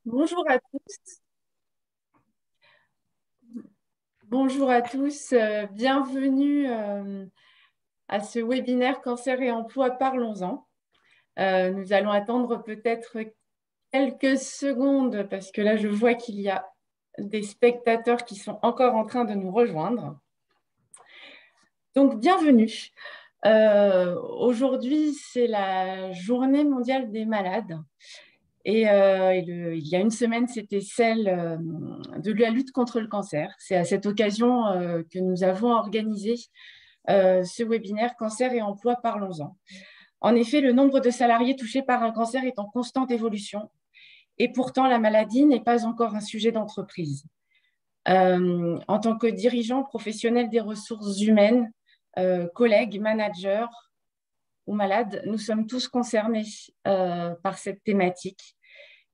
Bonjour à tous. Bonjour à tous. Bienvenue à ce webinaire Cancer et emploi, parlons-en. Nous allons attendre peut-être quelques secondes parce que là, je vois qu'il y a des spectateurs qui sont encore en train de nous rejoindre. Donc, bienvenue. Aujourd'hui, c'est la Journée mondiale des malades. Il y a une semaine, c'était celle de la lutte contre le cancer. C'est à cette occasion que nous avons organisé ce webinaire Cancer et emploi, parlons-en. En effet, le nombre de salariés touchés par un cancer est en constante évolution et pourtant la maladie n'est pas encore un sujet d'entreprise. En tant que dirigeant professionnel des ressources humaines, collègues, managers ou malades, nous sommes tous concernés par cette thématique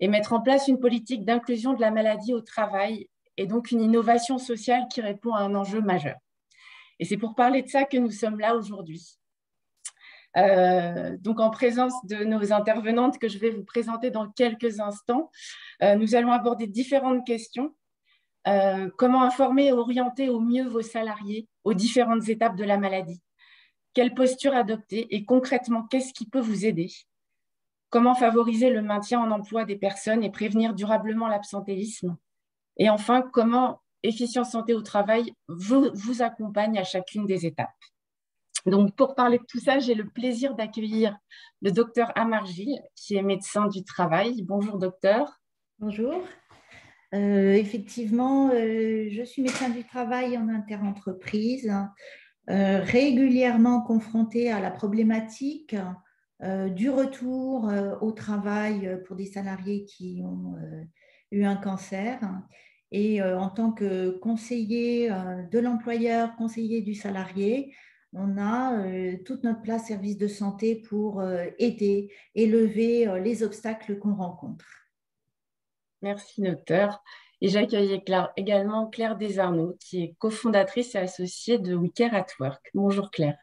et mettre en place une politique d'inclusion de la maladie au travail est donc une innovation sociale qui répond à un enjeu majeur. Et c'est pour parler de ça que nous sommes là aujourd'hui. Donc, en présence de nos intervenantes que je vais vous présenter dans quelques instants, nous allons aborder différentes questions. Comment informer et orienter au mieux vos salariés aux différentes étapes de la maladie? Quelle posture adopter? Et concrètement, qu'est-ce qui peut vous aider? Comment favoriser le maintien en emploi des personnes et prévenir durablement l'absentéisme? Et enfin, comment Efficience Santé au Travail vous accompagne à chacune des étapes? Donc, pour parler de tout ça, j'ai le plaisir d'accueillir le docteur Amar Gilles, qui est médecin du travail. Bonjour, docteur. Bonjour. Effectivement, je suis médecin du travail en interentreprise, régulièrement confrontée à la problématique du retour au travail pour des salariés qui ont eu un cancer. Et en tant que conseiller de l'employeur, conseiller du salarié, on a toute notre place service de santé pour aider et lever les obstacles qu'on rencontre. Merci, docteur. Et j'accueille également Claire Desarnaud, qui est cofondatrice et associée de We Care at Work. Bonjour, Claire.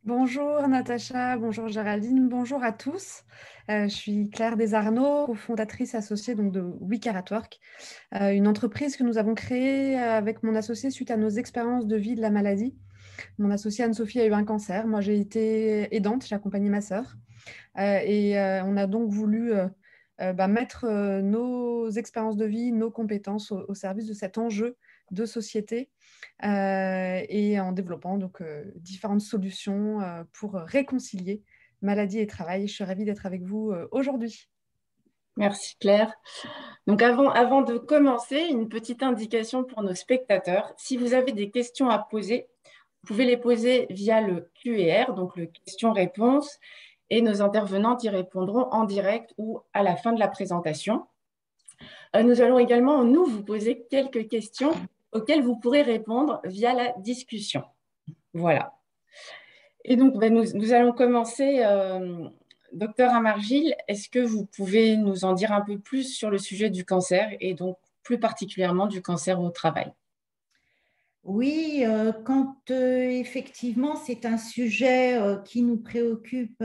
Bonjour Natacha, bonjour Géraldine, bonjour à tous. Je suis Claire Desarnaud, cofondatrice associée donc, de We Care at Work, une entreprise que nous avons créée avec mon associé suite à nos expériences de vie de la maladie. Mon associée Anne-Sophie a eu un cancer, moi j'ai été aidante, j'ai accompagné ma sœur on a donc voulu mettre nos expériences de vie, nos compétences au service de cet enjeu de société et en développant donc différentes solutions pour réconcilier maladie et travail. Je suis ravie d'être avec vous aujourd'hui. Merci, Claire. Donc, avant de commencer, une petite indication pour nos spectateurs. Si vous avez des questions à poser, vous pouvez les poser via le Q&R, donc le question-réponse, et nos intervenantes y répondront en direct ou à la fin de la présentation. Nous allons également, nous, vous poser quelques questions auxquelles vous pourrez répondre via la discussion. Voilà. Et donc, nous allons commencer. Docteur Amargil, est-ce que vous pouvez nous en dire un peu plus sur le sujet du cancer et donc plus particulièrement du cancer au travail? Oui, quand effectivement c'est un sujet qui nous préoccupe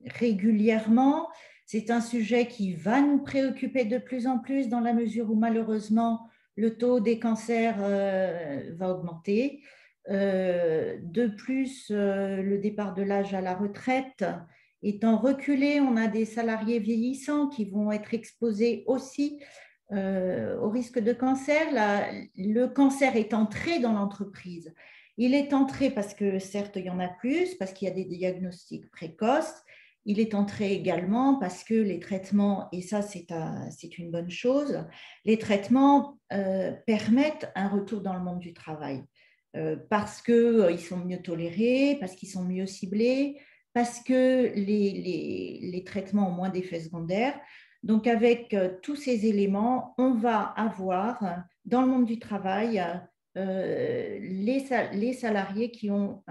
régulièrement, c'est un sujet qui va nous préoccuper de plus en plus dans la mesure où malheureusement le taux des cancers va augmenter. De plus, le départ de l'âge à la retraite étant reculé, on a des salariés vieillissants qui vont être exposés aussi au risque de cancer. Le cancer est entré dans l'entreprise. Il est entré parce que certes, il y en a plus, parce qu'il y a des diagnostics précoces. Il est entré également parce que les traitements, et ça c'est une bonne chose, les traitements permettent un retour dans le monde du travail parce qu'ils sont mieux tolérés, parce qu'ils sont mieux ciblés, parce que les traitements ont moins d'effets secondaires. Donc, avec tous ces éléments, on va avoir dans le monde du travail les salariés qui ont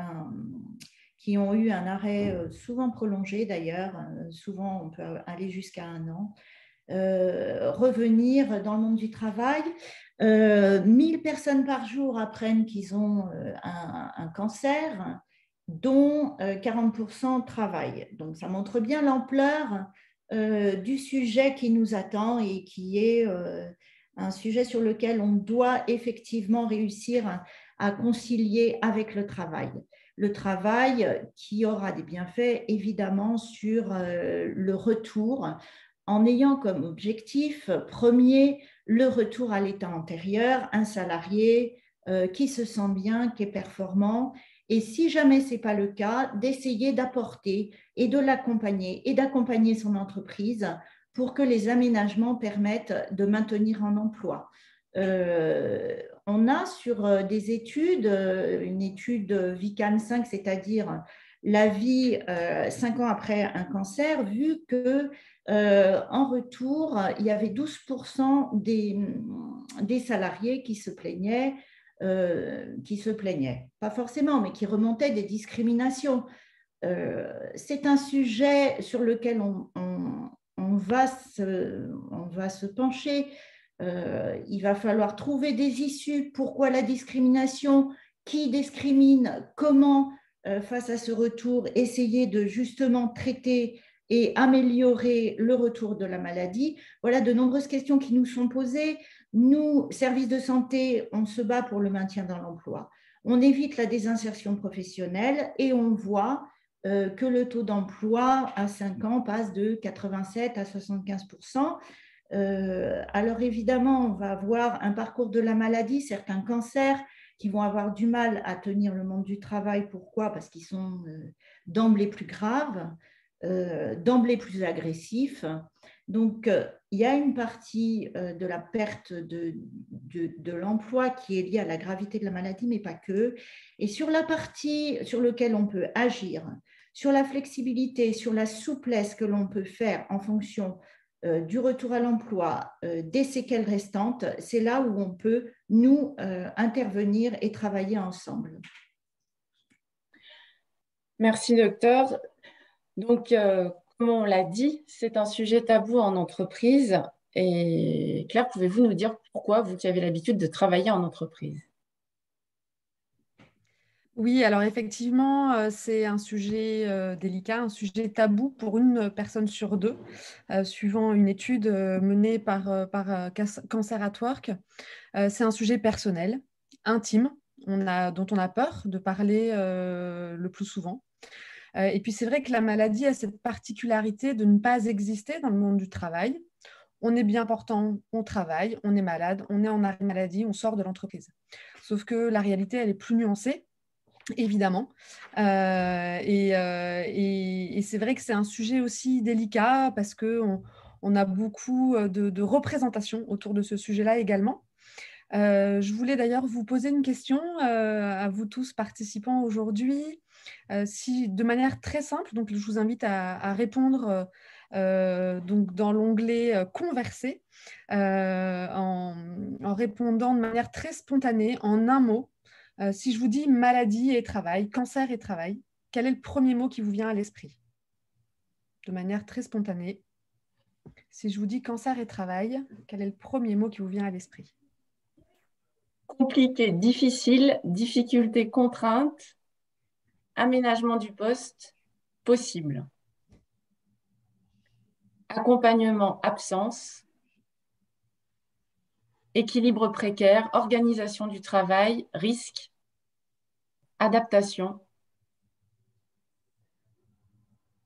eu un arrêt souvent prolongé d'ailleurs, souvent on peut aller jusqu'à 1 an, revenir dans le monde du travail. 1000 personnes par jour apprennent qu'ils ont un cancer, dont 40% travaillent. Donc, ça montre bien l'ampleur du sujet qui nous attend et qui est un sujet sur lequel on doit effectivement réussir à concilier avec le travail. Le travail qui aura des bienfaits évidemment sur le retour, en ayant comme objectif premier le retour à l'état antérieur, un salarié qui se sent bien, qui est performant. Et si jamais ce n'est pas le cas, d'essayer d'apporter et de l'accompagner et d'accompagner son entreprise pour que les aménagements permettent de maintenir un emploi. On a sur des études, une étude VICAN 5, c'est-à-dire la vie 5 ans après un cancer, vu que en retour, il y avait 12% des salariés qui se plaignaient, pas forcément, mais qui remontaient des discriminations. C'est un sujet sur lequel on va se pencher. Il va falloir trouver des issues. Pourquoi la discrimination? Qui discrimine? Comment, face à ce retour, essayer de justement traiter et améliorer le retour de la maladie? Voilà de nombreuses questions qui nous sont posées. Nous, services de santé, on se bat pour le maintien dans l'emploi. On évite la désinsertion professionnelle et on voit que le taux d'emploi à 5 ans passe de 87 à 75%. Alors évidemment, on va avoir un parcours de la maladie, certains cancers qui vont avoir du mal à tenir le monde du travail. Pourquoi? Parce qu'ils sont d'emblée plus graves, d'emblée plus agressifs. Donc, il y a une partie de la perte de l'emploi qui est liée à la gravité de la maladie, mais pas que. Et sur la partie sur laquelle on peut agir, sur la flexibilité, sur la souplesse que l'on peut faire en fonction du retour à l'emploi, des séquelles restantes, c'est là où on peut, nous, intervenir et travailler ensemble. Merci, docteur. Donc, comme on l'a dit, c'est un sujet tabou en entreprise. Et Claire, pouvez-vous nous dire pourquoi, vous qui avez l'habitude de travailler en entreprise? Oui, alors effectivement, c'est un sujet délicat, un sujet tabou pour une personne sur deux, suivant une étude menée par Cancer at Work. C'est un sujet personnel, intime, dont on a peur de parler le plus souvent. Et puis c'est vrai que la maladie a cette particularité de ne pas exister dans le monde du travail. On est bien portant, on travaille, on est malade, on est en arrêt maladie, on sort de l'entreprise. Sauf que la réalité, elle est plus nuancée, évidemment. Et c'est vrai que c'est un sujet aussi délicat parce qu'on a beaucoup de représentations autour de ce sujet-là également. Je voulais d'ailleurs vous poser une question à vous tous participants aujourd'hui. Si, de manière très simple, donc je vous invite à répondre donc dans l'onglet Converser, en répondant de manière très spontanée, en un mot. Si je vous dis maladie et travail, cancer et travail, quel est le premier mot qui vous vient à l'esprit? De manière très spontanée. Si je vous dis cancer et travail, quel est le premier mot qui vous vient à l'esprit? Compliqué, difficile, difficulté, contrainte, aménagement du poste, possible. Accompagnement, absence, équilibre précaire, organisation du travail, risque, adaptation,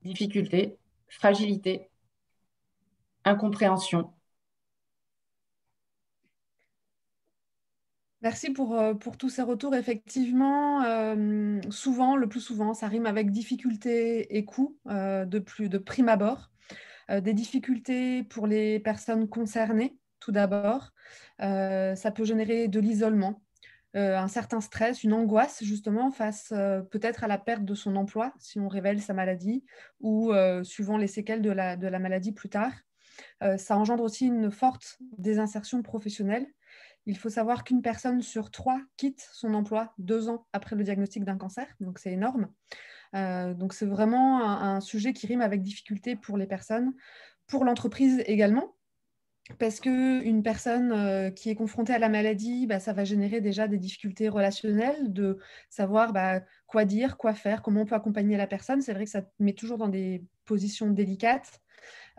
difficulté, fragilité, incompréhension. Merci pour tous ces retours. Effectivement, souvent, le plus souvent, ça rime avec difficulté et coût de prime abord. Des difficultés pour les personnes concernées, tout d'abord. Ça peut générer de l'isolement, un certain stress, une angoisse justement face peut-être à la perte de son emploi si on révèle sa maladie ou suivant les séquelles de la maladie plus tard. Ça engendre aussi une forte désinsertion professionnelle. Il faut savoir qu'une personne sur 3 quitte son emploi 2 ans après le diagnostic d'un cancer, donc c'est énorme. Donc c'est vraiment un sujet qui rime avec difficulté pour les personnes, pour l'entreprise également, parce qu'une personne qui est confrontée à la maladie, ça va générer déjà des difficultés relationnelles, de savoir quoi dire, quoi faire, comment on peut accompagner la personne. C'est vrai que ça met toujours dans des positions délicates.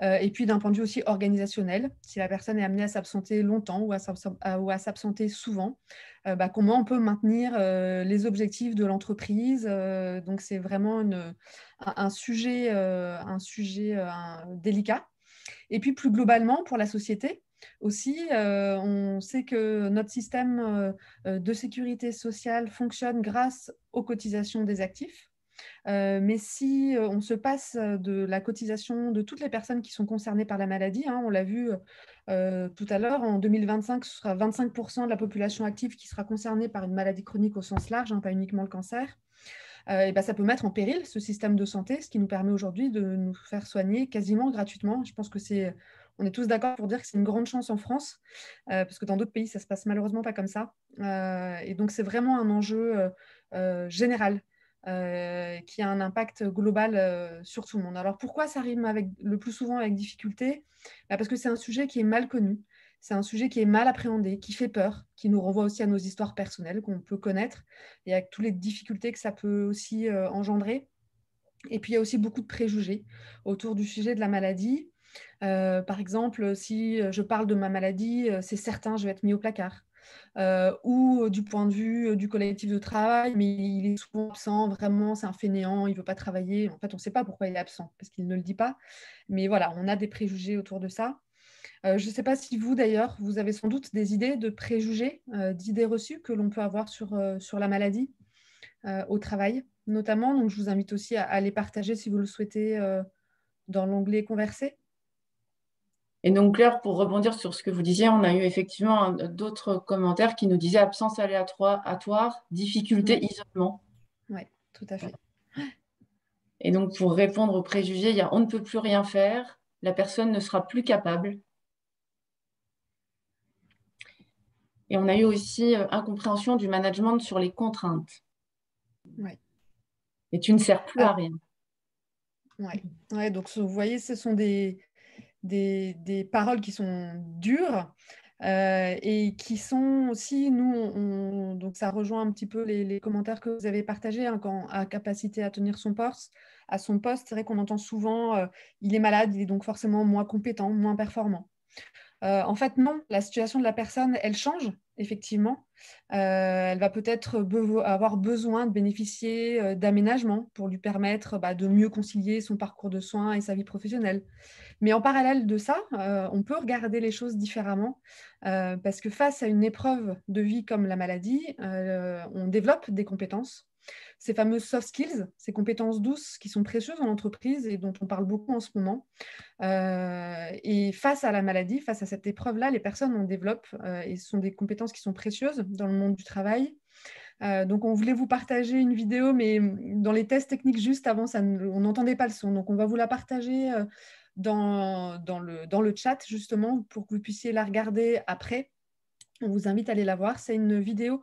Et puis d'un point de vue aussi organisationnel, si la personne est amenée à s'absenter longtemps ou à s'absenter souvent, comment on peut maintenir les objectifs de l'entreprise. Donc c'est vraiment un sujet délicat. Et puis plus globalement pour la société aussi, on sait que notre système de sécurité sociale fonctionne grâce aux cotisations des actifs. Mais si on se passe de la cotisation de toutes les personnes qui sont concernées par la maladie, on l'a vu tout à l'heure, en 2025, ce sera 25% de la population active qui sera concernée par une maladie chronique au sens large, pas uniquement le cancer. Ça peut mettre en péril ce système de santé, ce qui nous permet aujourd'hui de nous faire soigner quasiment gratuitement. Je pense que on est tous d'accord pour dire que c'est une grande chance en France, parce que dans d'autres pays, ça se passe malheureusement pas comme ça. Et donc, c'est vraiment un enjeu général qui a un impact global sur tout le monde. Alors, pourquoi ça rime le plus souvent avec difficulté? Parce que c'est un sujet qui est mal connu. C'est un sujet qui est mal appréhendé, qui fait peur, qui nous renvoie aussi à nos histoires personnelles qu'on peut connaître et avec toutes les difficultés que ça peut aussi engendrer. Et puis, il y a aussi beaucoup de préjugés autour du sujet de la maladie. Par exemple, si je parle de ma maladie, c'est certain, je vais être mis au placard. Ou du point de vue du collectif de travail, mais il est souvent absent, vraiment, c'est un fainéant, il ne veut pas travailler. En fait, on ne sait pas pourquoi il est absent, parce qu'il ne le dit pas. Mais voilà, on a des préjugés autour de ça. Je ne sais pas si vous, d'ailleurs, vous avez sans doute des idées de préjugés, d'idées reçues que l'on peut avoir sur la maladie au travail, notamment. Donc, je vous invite aussi à les partager si vous le souhaitez dans l'onglet « Converser ». Et donc, Claire, pour rebondir sur ce que vous disiez, on a eu effectivement d'autres commentaires qui nous disaient absence aléatoire, difficulté, isolement. Oui, tout à fait. Et donc, pour répondre aux préjugés, il y a on ne peut plus rien faire, la personne ne sera plus capable. Et on a eu aussi incompréhension du management sur les contraintes. Ouais. Et tu ne sers plus à rien. Ouais, donc vous voyez, ce sont des paroles qui sont dures et qui sont aussi, donc ça rejoint un petit peu les commentaires que vous avez partagés, quand à capacité à tenir son poste, c'est vrai qu'on entend souvent il est malade, il est donc forcément moins compétent, moins performant. En fait, non, la situation de la personne, elle change, effectivement. Elle va peut-être avoir besoin de bénéficier d'aménagements pour lui permettre de mieux concilier son parcours de soins et sa vie professionnelle. Mais en parallèle de ça, on peut regarder les choses différemment parce que face à une épreuve de vie comme la maladie, on développe des compétences. Ces fameuses soft skills, ces compétences douces qui sont précieuses en entreprise et dont on parle beaucoup en ce moment. Et face à la maladie, face à cette épreuve-là, les personnes en développent et ce sont des compétences qui sont précieuses dans le monde du travail. Donc, on voulait vous partager une vidéo, mais dans les tests techniques juste avant, on n'entendait pas le son. Donc, on va vous la partager dans le chat, justement, pour que vous puissiez la regarder après. On vous invite à aller la voir. C'est une vidéo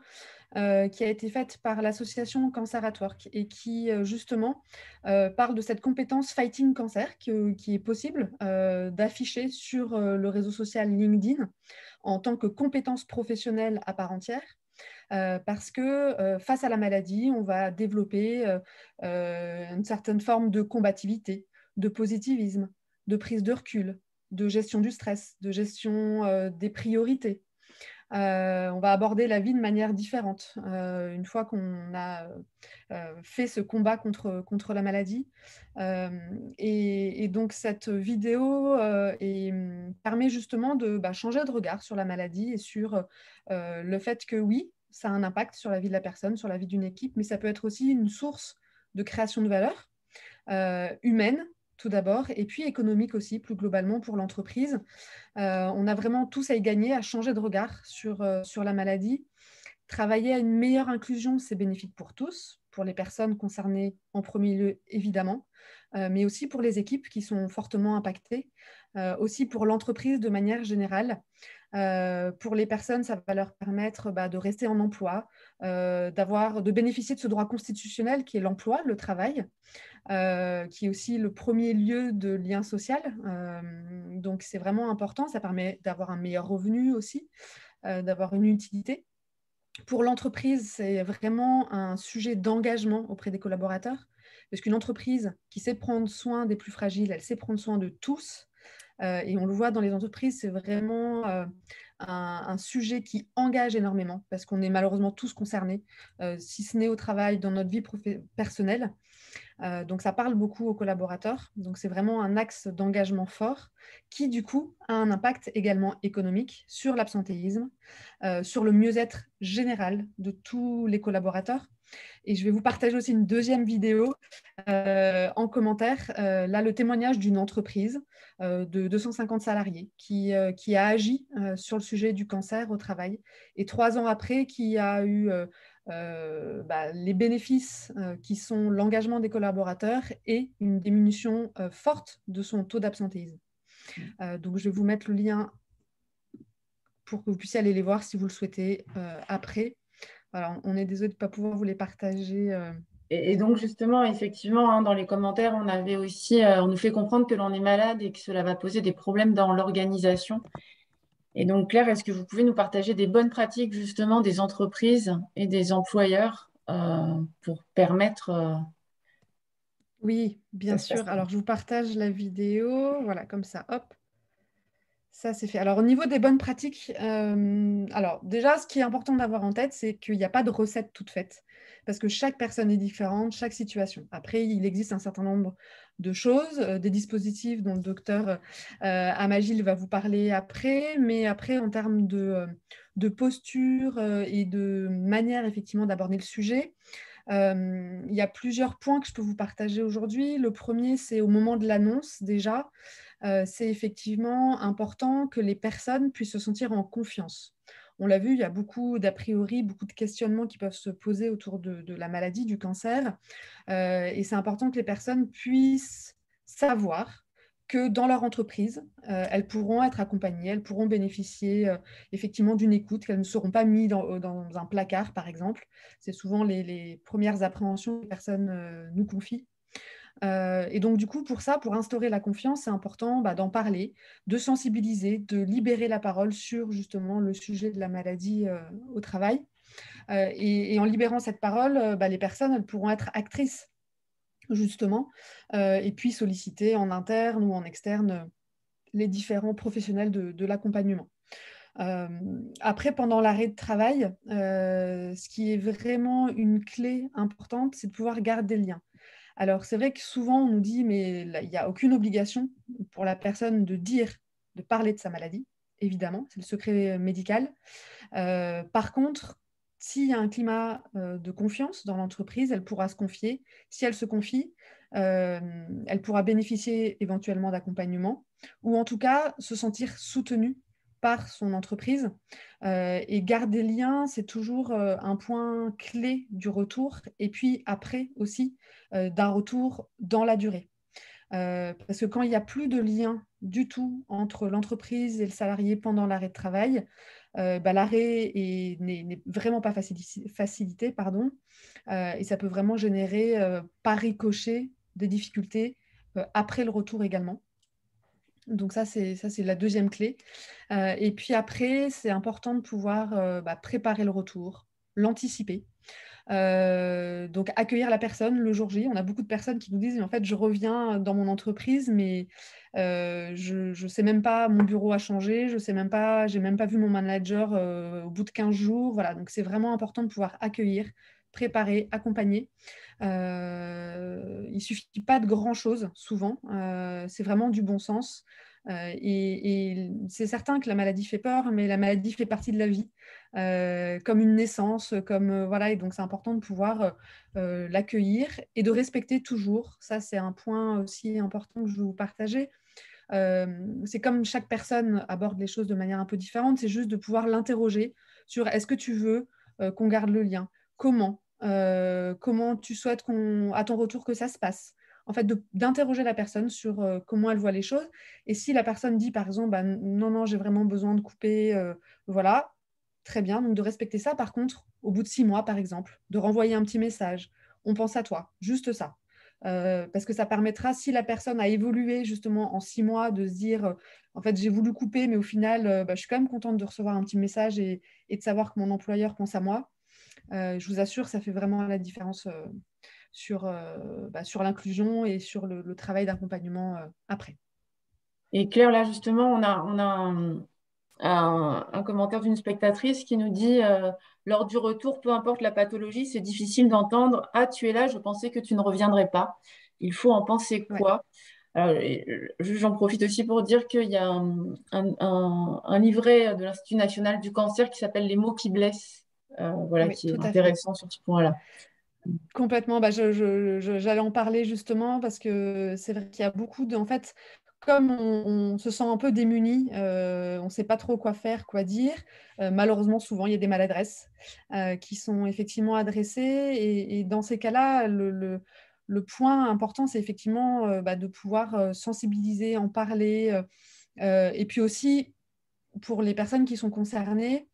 qui a été faite par l'association Cancer at Work et qui, justement, parle de cette compétence Fighting Cancer qui est possible d'afficher sur le réseau social LinkedIn en tant que compétence professionnelle à part entière. Parce que face à la maladie, on va développer une certaine forme de combativité, de positivisme, de prise de recul, de gestion du stress, de gestion des priorités. On va aborder la vie de manière différente une fois qu'on a fait ce combat contre la maladie. Et donc, cette vidéo permet justement de changer de regard sur la maladie et sur le fait que oui, ça a un impact sur la vie de la personne, sur la vie d'une équipe, mais ça peut être aussi une source de création de valeur humaine, tout d'abord, et puis économique aussi, plus globalement pour l'entreprise. On a vraiment tous à y gagner, à changer de regard sur la maladie. Travailler à une meilleure inclusion, c'est bénéfique pour tous, pour les personnes concernées en premier lieu, évidemment, mais aussi pour les équipes qui sont fortement impactées, aussi pour l'entreprise de manière générale. Pour les personnes, ça va leur permettre de rester en emploi, de bénéficier de ce droit constitutionnel qui est l'emploi, le travail, qui est aussi le premier lieu de lien social. Donc, c'est vraiment important. Ça permet d'avoir un meilleur revenu aussi, d'avoir une utilité. Pour l'entreprise, c'est vraiment un sujet d'engagement auprès des collaborateurs, parce qu'une entreprise qui sait prendre soin des plus fragiles, elle sait prendre soin de tous. Et on le voit dans les entreprises, c'est vraiment un sujet qui engage énormément parce qu'on est malheureusement tous concernés, si ce n'est au travail, dans notre vie personnelle. Donc, ça parle beaucoup aux collaborateurs. Donc, c'est vraiment un axe d'engagement fort qui, du coup, a un impact également économique sur l'absentéisme, sur le mieux-être général de tous les collaborateurs. Et je vais vous partager aussi une deuxième vidéo en commentaire. Là, le témoignage d'une entreprise de 250 salariés qui a agi sur le sujet du cancer au travail et 3 ans après, qui a eu les bénéfices qui sont l'engagement des collaborateurs et une diminution forte de son taux d'absentéisme. Donc, je vais vous mettre le lien pour que vous puissiez aller les voir si vous le souhaitez après. Voilà, on est désolé de ne pas pouvoir vous les partager. Et donc, justement, effectivement, hein, dans les commentaires, on avait aussi, on nous fait comprendre que l'on est malade et que cela va poser des problèmes dans l'organisation. Et donc, Claire, est-ce que vous pouvez nous partager des bonnes pratiques, justement, des entreprises et des employeurs pour permettre Oui, que bien ça se passe sûr. bien? Alors, je vous partage la vidéo. Voilà, comme ça, hop. Ça, c'est fait. Alors, au niveau des bonnes pratiques, alors déjà, ce qui est important d'avoir en tête, c'est qu'il n'y a pas de recette toute faite, parce que chaque personne est différente, chaque situation. Après, il existe un certain nombre de choses, des dispositifs dont le docteur Amagil va vous parler après, mais après, en termes de posture et de manière, effectivement, d'aborder le sujet, il y a plusieurs points que je peux vous partager aujourd'hui. Le premier, c'est au moment de l'annonce, déjà. C'est effectivement important que les personnes puissent se sentir en confiance. On l'a vu, il y a beaucoup d'a priori, beaucoup de questionnements qui peuvent se poser autour de la maladie, du cancer. Et c'est important que les personnes puissent savoir que dans leur entreprise, elles pourront être accompagnées, elles pourront bénéficier effectivement d'une écoute, qu'elles ne seront pas mises dans un placard, par exemple. C'est souvent les premières appréhensions que les personnes nous confient. Et donc, du coup, pour ça, pour instaurer la confiance, c'est important d'en parler, de sensibiliser, de libérer la parole sur justement le sujet de la maladie au travail. Et en libérant cette parole, les personnes elles pourront être actrices, justement, et puis solliciter en interne ou en externe les différents professionnels de l'accompagnement. Après, pendant l'arrêt de travail, ce qui est vraiment une clé importante, c'est de pouvoir garder le lien. Alors, c'est vrai que souvent, on nous dit, mais il n'y a aucune obligation pour la personne de dire, de parler de sa maladie, évidemment, c'est le secret médical. Par contre, s'il y a un climat de confiance dans l'entreprise, elle pourra se confier. Si elle se confie, elle pourra bénéficier éventuellement d'accompagnement ou en tout cas se sentir soutenue par son entreprise. Et garder le lien, c'est toujours un point clé du retour. Et puis après aussi, d'un retour dans la durée. Parce que quand il n'y a plus de lien du tout entre l'entreprise et le salarié pendant l'arrêt de travail, l'arrêt n'est vraiment pas facilité, pardon, et ça peut vraiment générer par ricochet des difficultés après le retour également. Donc ça, c'est la deuxième clé. Et puis après, c'est important de pouvoir préparer le retour, l'anticiper. Donc accueillir la personne le jour J. On a beaucoup de personnes qui nous disent, en fait, je reviens dans mon entreprise, mais je ne sais même pas, mon bureau a changé, je sais même pas, j'ai même pas vu mon manager au bout de 15 jours. Voilà, donc c'est vraiment important de pouvoir accueillir, préparer, accompagner. Il ne suffit pas de grand-chose, souvent. C'est vraiment du bon sens. Et c'est certain que la maladie fait peur, mais la maladie fait partie de la vie, comme une naissance, comme voilà, et donc c'est important de pouvoir l'accueillir et de respecter toujours. Ça, c'est un point aussi important que je veux vous partager. C'est comme chaque personne aborde les choses de manière un peu différente, c'est juste de pouvoir l'interroger sur est-ce que tu veux qu'on garde le lien? Comment tu souhaites à ton retour que ça se passe? En fait, d'interroger la personne sur comment elle voit les choses. Et si la personne dit, par exemple, non, non, j'ai vraiment besoin de couper, voilà, très bien. Donc, de respecter ça. Par contre, au bout de 6 mois, par exemple, de renvoyer un petit message. On pense à toi, juste ça. Parce que ça permettra, si la personne a évolué justement en 6 mois, de se dire, en fait, j'ai voulu couper, mais au final, je suis quand même contente de recevoir un petit message et de savoir que mon employeur pense à moi. Je vous assure, ça fait vraiment la différence sur l'inclusion et sur le travail d'accompagnement après. Et Claire, là, justement, on a un commentaire d'une spectatrice qui nous dit lors du retour, peu importe la pathologie, c'est difficile d'entendre: Ah, tu es là, je pensais que tu ne reviendrais pas. Il faut en penser Ouais, quoi? Alors, j'en profite aussi pour dire qu'il y a un livret de l'Institut national du cancer qui s'appelle Les mots qui blessent, voilà, oui, qui est tout à fait. intéressant sur ce point-là. Complètement. Bah, j'allais en parler justement parce que c'est vrai qu'il y a beaucoup de... En fait, comme on se sent un peu démuni, on ne sait pas trop quoi faire, quoi dire. Malheureusement, souvent, il y a des maladresses qui sont effectivement adressées. Et dans ces cas-là, le point important, c'est effectivement bah, de pouvoir sensibiliser, en parler. Et puis aussi, pour les personnes qui sont concernées,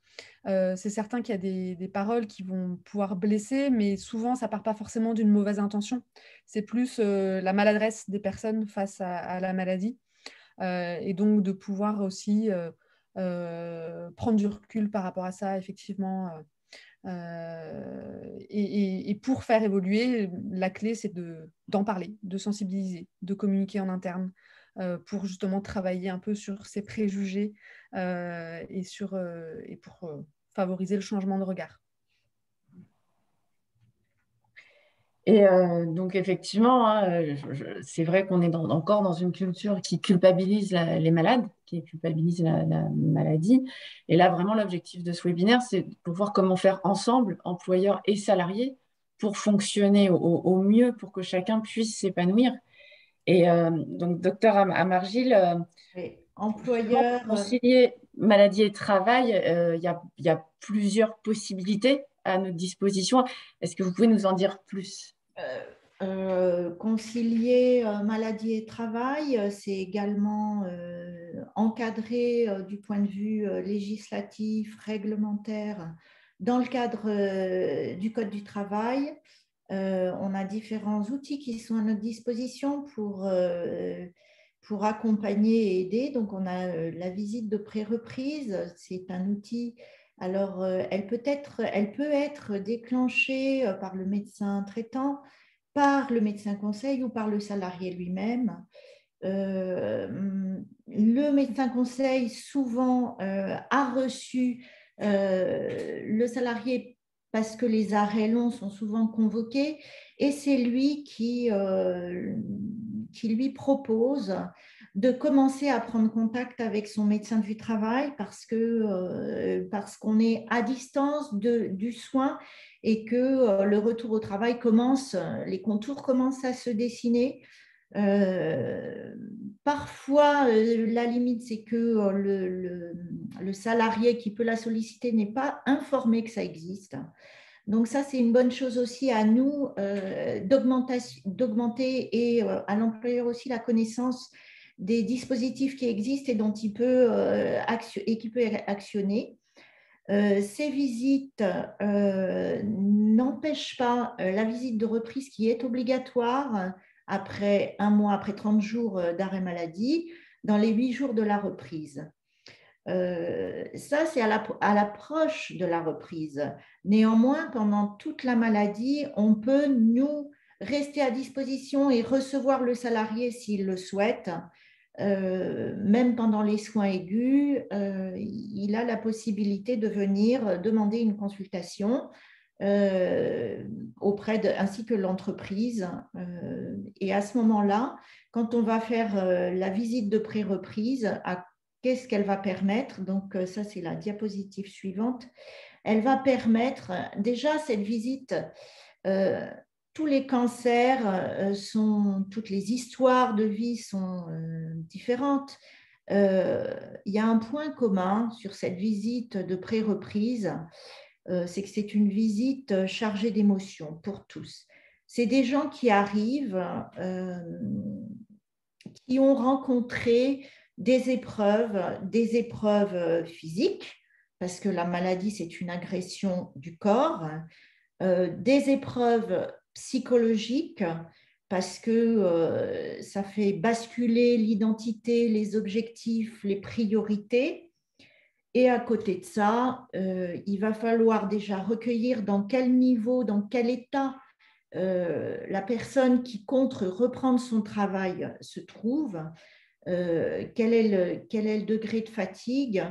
c'est certain qu'il y a des paroles qui vont pouvoir blesser, mais souvent, ça part pas forcément d'une mauvaise intention. C'est plus la maladresse des personnes face à la maladie. Et donc, de pouvoir aussi prendre du recul par rapport à ça, effectivement. Et pour faire évoluer, la clé, c'est d'en parler, de sensibiliser, de communiquer en interne pour justement travailler un peu sur ces préjugés et pour favoriser le changement de regard. Et donc, effectivement, hein, c'est vrai qu'on est encore dans une culture qui culpabilise les malades, qui culpabilise la maladie. Et là, vraiment, l'objectif de ce webinaire, c'est de voir comment faire ensemble, employeurs et salariés, pour fonctionner au mieux, pour que chacun puisse s'épanouir. Et donc, docteur Amargil, Et justement, pour employeur, concilier maladie et travail, il y a plusieurs possibilités à notre disposition. Est-ce que vous pouvez nous en dire plus? concilier maladie et travail, c'est également encadré du point de vue législatif, réglementaire, dans le cadre du Code du travail. On a différents outils qui sont à notre disposition pour accompagner et aider. Donc, on a la visite de pré-reprise, c'est un outil. Alors, elle peut être déclenchée par le médecin traitant, par le médecin conseil ou par le salarié lui-même. Le médecin conseil souvent a reçu le salarié parce que les arrêts longs sont souvent convoqués et c'est lui qui lui propose de commencer à prendre contact avec son médecin du travail parce qu'on est à distance du soin et que le retour au travail les contours commencent à se dessiner. Parfois, la limite, c'est que le salarié qui peut la solliciter n'est pas informé que ça existe. Donc ça, c'est une bonne chose aussi à nous d'augmenter et à l'employeur aussi la connaissance des dispositifs qui existent et dont il peut, et qui peut actionner. Ces visites n'empêchent pas la visite de reprise qui est obligatoire après un mois, après 30 jours d'arrêt maladie, dans les 8 jours de la reprise. Ça, c'est à l'approche de la reprise. Néanmoins, pendant toute la maladie, on peut nous rester à disposition et recevoir le salarié s'il le souhaite. Même pendant les soins aigus, il a la possibilité de venir demander une consultation ainsi que l'entreprise. Et à ce moment-là, quand on va faire la visite de pré-reprise, qu'est-ce qu'elle va permettre? Donc, ça, c'est la diapositive suivante. Elle va permettre, déjà, cette visite, tous les cancers toutes les histoires de vie sont différentes. Il y a un point commun sur cette visite de pré-reprise, c'est que c'est une visite chargée d'émotions pour tous. C'est des gens qui arrivent, qui ont rencontré des épreuves physiques, parce que la maladie, c'est une agression du corps, des épreuves psychologiques, parce que ça fait basculer l'identité, les objectifs, les priorités. Et à côté de ça, il va falloir déjà recueillir dans quel niveau, dans quel état la personne qui compte reprendre son travail se trouve. quel est le degré de fatigue,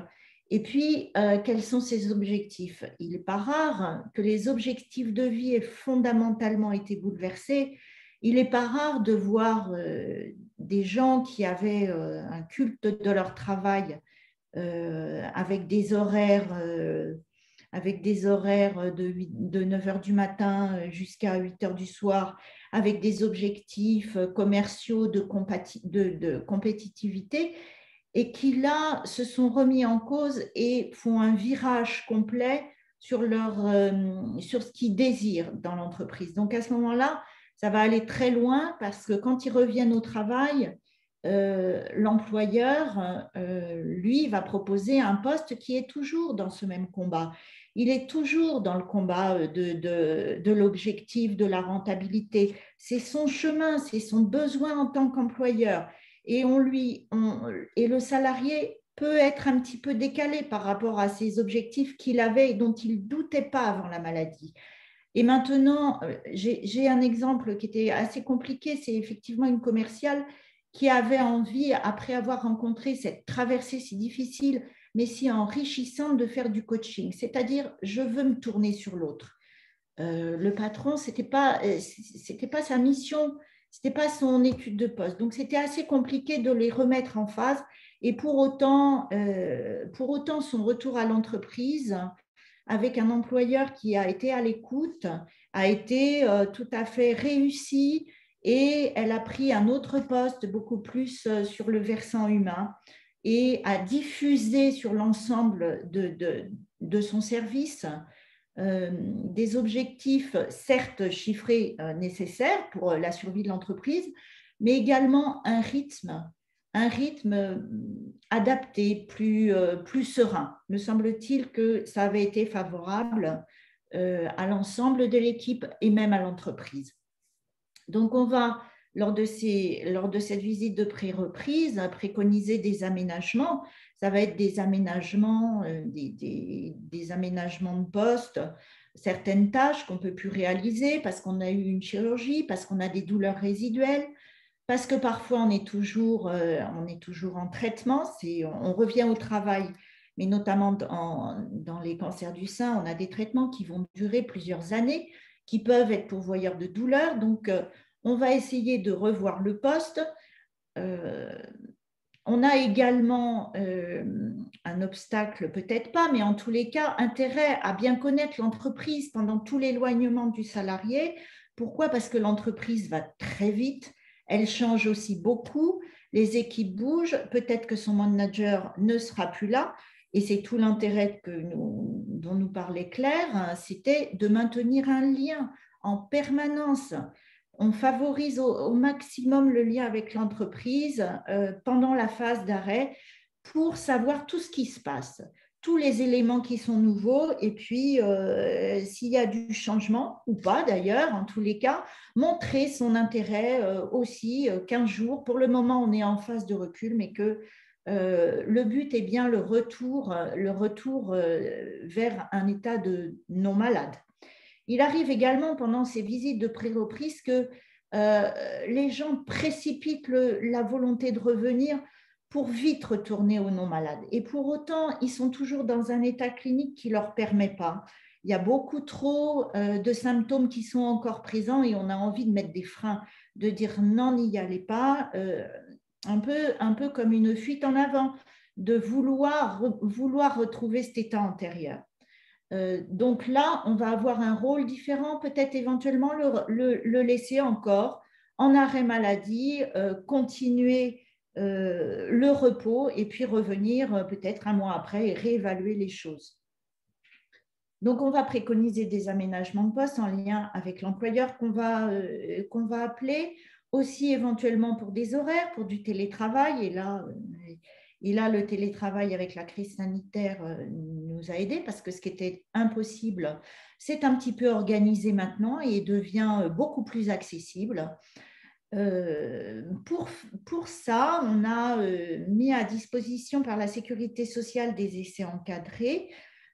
et puis quels sont ses objectifs. Il n'est pas rare que les objectifs de vie aient fondamentalement été bouleversés. Il n'est pas rare de voir des gens qui avaient un culte de leur travail avec des horaires de 9 heures du matin jusqu'à 8 heures du soir, avec des objectifs commerciaux de compétitivité, et qui là se sont remis en cause et font un virage complet sur ce qu'ils désirent dans l'entreprise. Donc à ce moment-là, ça va aller très loin, parce que quand ils reviennent au travail, l'employeur, lui, va proposer un poste qui est toujours dans ce même combat. Il est toujours dans le combat de l'objectif, de la rentabilité. C'est son chemin, c'est son besoin en tant qu'employeur. Et le salarié peut être un petit peu décalé par rapport à ses objectifs qu'il avait et dont il ne doutait pas avant la maladie. Et maintenant, j'ai un exemple qui était assez compliqué. C'est effectivement une commerciale qui avait envie, après avoir rencontré cette traversée si difficile, mais si enrichissante, de faire du coaching. C'est-à-dire, je veux me tourner sur l'autre. Le patron, c'était pas sa mission, c'était pas son étude de poste. Donc, c'était assez compliqué de les remettre en phase. Et pour autant, son retour à l'entreprise, avec un employeur qui a été à l'écoute, a été tout à fait réussi, et elle a pris un autre poste beaucoup plus sur le versant humain et a diffusé sur l'ensemble de son service des objectifs certes chiffrés nécessaires pour la survie de l'entreprise, mais également un rythme adapté, plus serein. Me semble-t-il que ça avait été favorable à l'ensemble de l'équipe et même à l'entreprise. Donc, on va, lors de cette visite de pré-reprise, préconiser des aménagements. Ça va être des aménagements, des aménagements de poste, certaines tâches qu'on ne peut plus réaliser parce qu'on a eu une chirurgie, parce qu'on a des douleurs résiduelles, parce que parfois on est toujours en traitement, on revient au travail, mais notamment dans les cancers du sein, on a des traitements qui vont durer plusieurs années, qui peuvent être pourvoyeurs de douleurs. Donc, on va essayer de revoir le poste. On a également un obstacle, peut-être pas, mais en tous les cas, intérêt à bien connaître l'entreprise pendant tout l'éloignement du salarié. Pourquoi ? Parce que l'entreprise va très vite, elle change aussi beaucoup, les équipes bougent, peut-être que son manager ne sera plus là, et c'est tout l'intérêt dont nous parlait Claire, c'était de maintenir un lien en permanence. On favorise au maximum le lien avec l'entreprise pendant la phase d'arrêt pour savoir tout ce qui se passe, tous les éléments qui sont nouveaux, et puis s'il y a du changement ou pas d'ailleurs, en tous les cas, montrer son intérêt aussi 15 jours. Pour le moment, on est en phase de recul, mais que le but est bien le retour vers un état de non malade. Il arrive également pendant ces visites de pré-reprise que les gens précipitent la volonté de revenir pour vite retourner aux non-malades. Et pour autant, ils sont toujours dans un état clinique qui ne leur permet pas. Il y a beaucoup trop de symptômes qui sont encore présents et on a envie de mettre des freins, de dire non, n'y allez pas, un peu comme une fuite en avant, de vouloir retrouver cet état antérieur. Donc là, on va avoir un rôle différent, peut-être éventuellement le laisser encore en arrêt maladie, continuer le repos et puis revenir peut-être un mois après et réévaluer les choses. Donc, on va préconiser des aménagements de poste en lien avec l'employeur qu'on va appeler, aussi éventuellement pour des horaires, pour du télétravail. Et là, le télétravail avec la crise sanitaire nous a aidés, parce que ce qui était impossible, c'est un petit peu organisé maintenant et devient beaucoup plus accessible. Pour ça, on a mis à disposition par la Sécurité sociale des essais encadrés,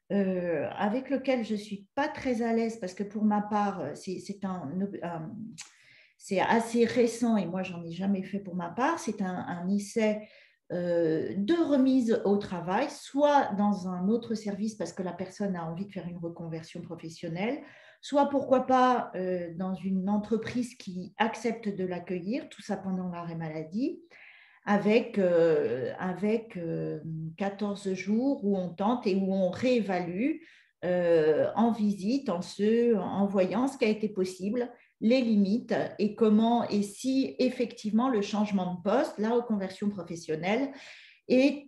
avec lequel je ne suis pas très à l'aise, parce que pour ma part, c'est c'est assez récent et moi, j'en ai jamais fait pour ma part. C'est un essai de remise au travail, soit dans un autre service parce que la personne a envie de faire une reconversion professionnelle, soit pourquoi pas dans une entreprise qui accepte de l'accueillir, tout ça pendant l'arrêt maladie, avec 14 jours où on tente et où on réévalue en visite, en voyant ce qui a été possible, les limites et comment et si effectivement le changement de poste, la reconversion professionnelle est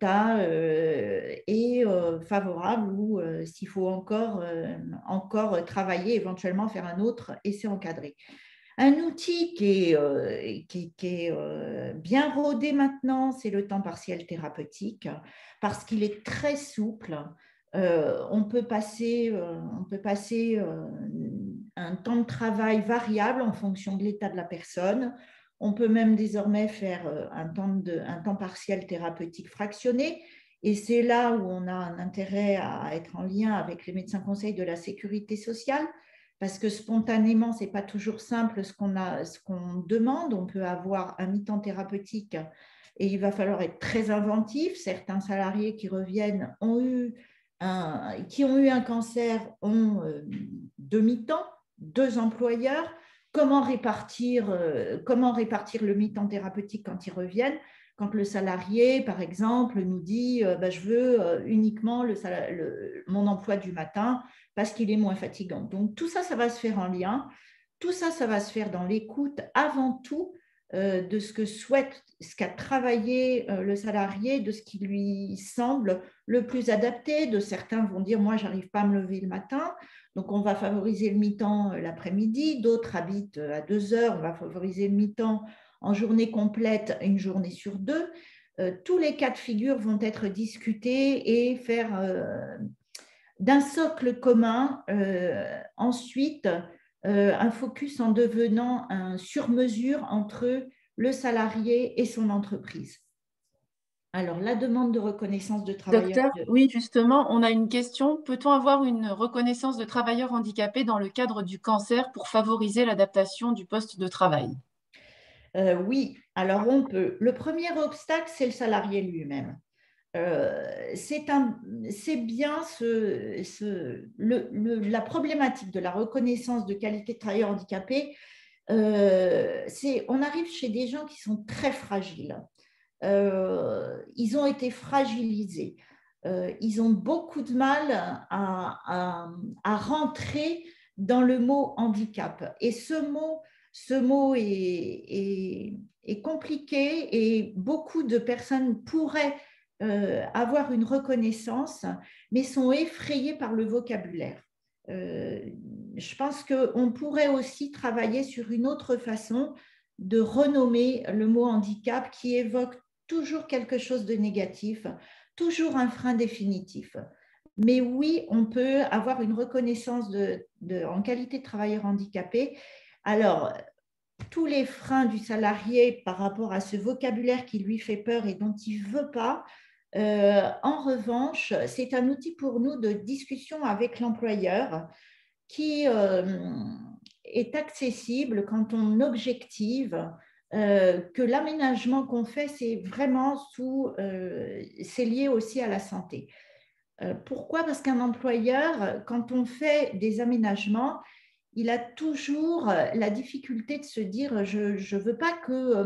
favorable ou s'il faut encore travailler, éventuellement faire un autre essai encadré. Un outil qui est bien rodé maintenant, c'est le temps partiel thérapeutique, parce qu'il est très souple. On peut passer un temps de travail variable en fonction de l'état de la personne. On peut même désormais faire un temps partiel thérapeutique fractionné. Et c'est là où on a un intérêt à être en lien avec les médecins conseils de la sécurité sociale, parce que spontanément, ce n'est pas toujours simple ce qu'on demande. On peut avoir un mi-temps thérapeutique et il va falloir être très inventif. Certains salariés qui reviennent qui ont eu un cancer ont 2 mi-temps, 2 employeurs. Comment répartir le mi-temps thérapeutique quand ils reviennent? Quand le salarié, par exemple, nous dit je veux uniquement mon emploi du matin parce qu'il est moins fatigant. Donc, tout ça, ça va se faire en lien. Tout ça, ça va se faire dans l'écoute avant tout de ce qu'a travaillé le salarié, de ce qui lui semble le plus adapté. Certains vont dire, moi, je n'arrive pas à me lever le matin, donc on va favoriser le mi-temps l'après-midi. D'autres habitent à 2 heures, on va favoriser le mi-temps en journée complète, une journée sur 2. Tous les cas de figure vont être discutés et faire d'un socle commun, ensuite un focus en devenant un sur-mesure entre le salarié et son entreprise. Alors, la demande de reconnaissance de travailleurs… Docteur, oui, justement, on a une question. Peut-on avoir une reconnaissance de travailleurs handicapés dans le cadre du cancer pour favoriser l'adaptation du poste de travail? Oui, alors on peut. Le premier obstacle, c'est le salarié lui-même. C'est bien la problématique de la reconnaissance de qualité de travailleur handicapé. On arrive chez des gens qui sont très fragiles. Ils ont été fragilisés. Ils ont beaucoup de mal à rentrer dans le mot handicap. Et ce mot est compliqué et beaucoup de personnes pourraient avoir une reconnaissance, mais sont effrayées par le vocabulaire. Je pense qu'on pourrait aussi travailler sur une autre façon de renommer le mot handicap qui évoque toujours quelque chose de négatif, toujours un frein définitif. Mais oui, on peut avoir une reconnaissance en qualité de travailleur handicapé. Alors, tous les freins du salarié par rapport à ce vocabulaire qui lui fait peur et dont il ne veut pas, en revanche, c'est un outil pour nous de discussion avec l'employeur qui est accessible quand on objective que l'aménagement qu'on fait, c'est vraiment c'est lié aussi à la santé. Pourquoi? Parce qu'un employeur, quand on fait des aménagements, il a toujours la difficulté de se dire je ne veux pas que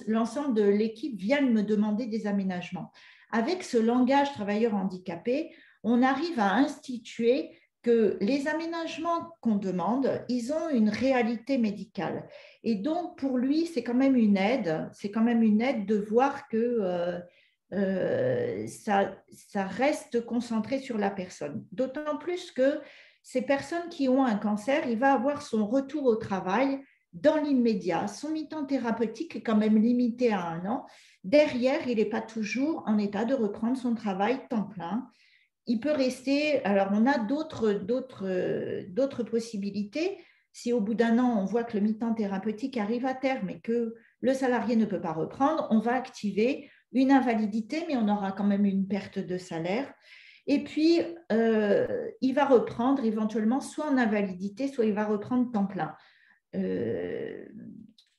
l'ensemble de l'équipe vienne me demander des aménagements. Avec ce langage travailleur handicapé, on arrive à instituer que les aménagements qu'on demande, ils ont une réalité médicale. Et donc, pour lui, c'est quand même une aide. C'est quand même une aide de voir que ça reste concentré sur la personne. D'autant plus que ces personnes qui ont un cancer, il va avoir son retour au travail dans l'immédiat. Son mi-temps thérapeutique est quand même limité à 1 an. Derrière, il n'est pas toujours en état de reprendre son travail temps plein. Il peut rester… Alors, on a d'autres possibilités. Si au bout d'1 an, on voit que le mi-temps thérapeutique arrive à terme et que le salarié ne peut pas reprendre, on va activer une invalidité, mais on aura quand même une perte de salaire. Et puis, il va reprendre éventuellement soit en invalidité, soit il va reprendre temps plein.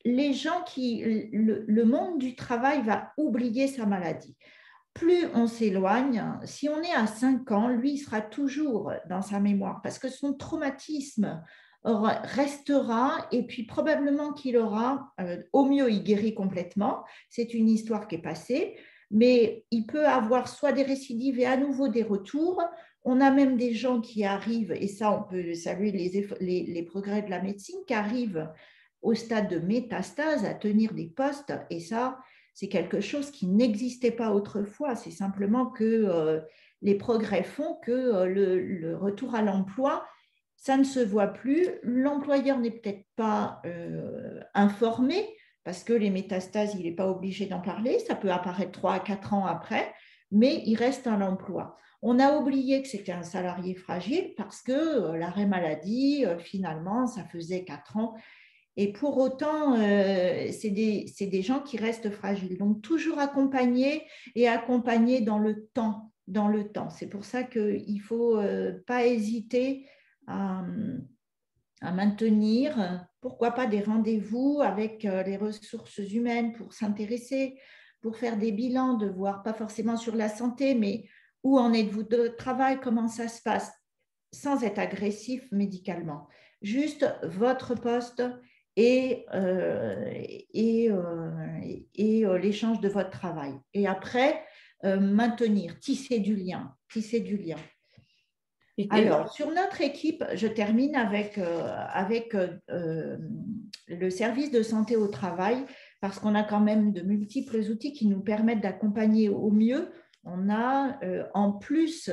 les gens le monde du travail va oublier sa maladie. Plus on s'éloigne, si on est à 5 ans, lui, il sera toujours dans sa mémoire parce que son traumatisme restera et puis probablement qu'il aura, au mieux, il guérit complètement. C'est une histoire qui est passée, mais il peut avoir soit des récidives et à nouveau des retours. On a même des gens qui arrivent, et ça, on peut saluer les progrès de la médecine, qui arrivent au stade de métastase à tenir des postes, et ça, c'est quelque chose qui n'existait pas autrefois. C'est simplement que les progrès font que le retour à l'emploi, ça ne se voit plus. L'employeur n'est peut-être pas informé parce que les métastases, il n'est pas obligé d'en parler. Ça peut apparaître 3 à 4 ans après, mais il reste à l'emploi. On a oublié que c'était un salarié fragile parce que l'arrêt maladie, finalement, ça faisait 4 ans. Et pour autant, c'est des gens qui restent fragiles. Donc, toujours accompagner et accompagner dans le temps. Dans le temps. C'est pour ça qu'il ne faut pas hésiter à maintenir, pourquoi pas des rendez-vous avec les ressources humaines pour s'intéresser, pour faire des bilans, de voir pas forcément sur la santé, mais où en êtes-vous de travail, comment ça se passe, sans être agressif médicalement. Juste votre poste et l'échange de votre travail. Et après, maintenir, tisser du lien, tisser du lien. Alors, sur notre équipe, je termine avec le service de santé au travail, parce qu'on a quand même de multiples outils qui nous permettent d'accompagner au mieux. On a, en plus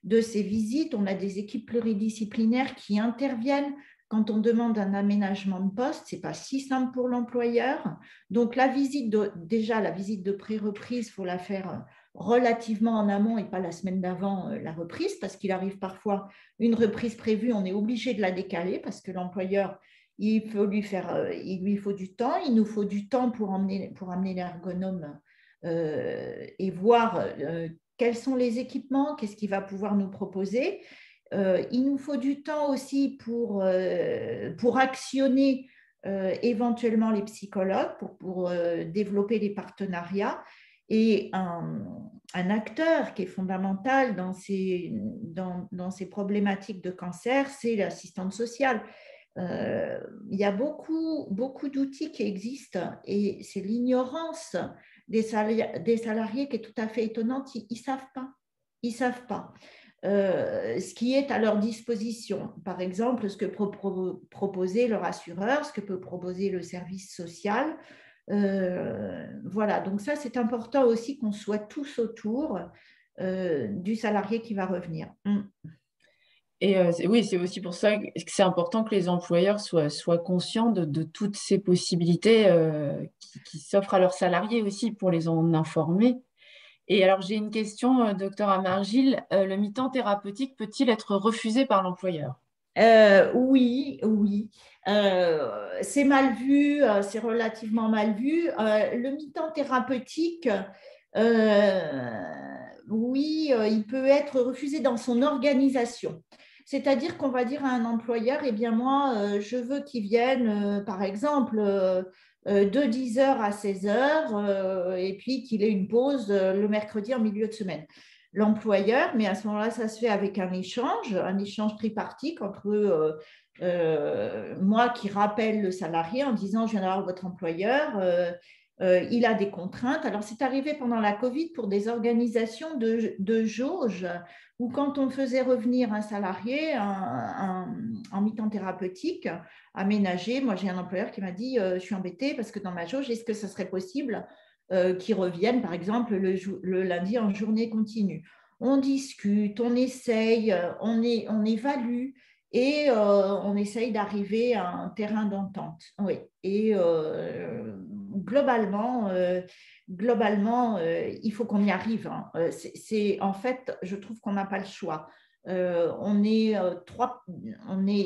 de ces visites, on a des équipes pluridisciplinaires qui interviennent quand on demande un aménagement de poste. Ce n'est pas si simple pour l'employeur. Donc, la visite de pré-reprise, il faut la faire relativement en amont et pas la semaine d'avant la reprise, parce qu'il arrive parfois une reprise prévue, on est obligé de la décaler parce que l'employeur, il lui faut du temps, il nous faut du temps pour amener l'ergonome et voir quels sont les équipements, qu'est-ce qu'il va pouvoir nous proposer. Il nous faut du temps aussi pour actionner éventuellement les psychologues, pour développer les partenariats. Et un acteur qui est fondamental dans ces problématiques de cancer, c'est l'assistante sociale. Il y a beaucoup d'outils qui existent et c'est l'ignorance des salariés qui est tout à fait étonnante. Ils ne savent pas. Ils savent pas. Ce qui est à leur disposition. Par exemple, ce que peut proposer leur assureur, ce que peut proposer le service social. Voilà, donc ça, c'est important aussi qu'on soit tous autour du salarié qui va revenir. Et oui, c'est aussi pour ça que c'est important que les employeurs soient conscients de toutes ces possibilités qui s'offrent à leurs salariés aussi pour les en informer. Et alors, j'ai une question, docteur Amargil. Le mi-temps thérapeutique peut-il être refusé par l'employeur? Oui. C'est mal vu, c'est relativement mal vu. Le mi-temps thérapeutique, oui, il peut être refusé dans son organisation. C'est-à-dire qu'on va dire à un employeur, eh bien moi, je veux qu'il vienne, par exemple, de 10h à 16h, et puis qu'il ait une pause le mercredi en milieu de semaine. L'employeur, mais à ce moment-là, ça se fait avec un échange tripartite entre moi qui rappelle le salarié en disant « je viens d'avoir votre employeur, il a des contraintes ». Alors, c'est arrivé pendant la Covid pour des organisations de jauge où quand on faisait revenir un salarié en mi-temps thérapeutique aménagé, moi j'ai un employeur qui m'a dit « je suis embêtée parce que dans ma jauge, est-ce que ça serait possible ?» qui reviennent, par exemple, le lundi en journée continue. On discute, on essaye, on évalue et on essaye d'arriver à un terrain d'entente. Oui. Et globalement, il faut qu'on y arrive. Hein. En fait, je trouve qu'on n'a pas le choix. On est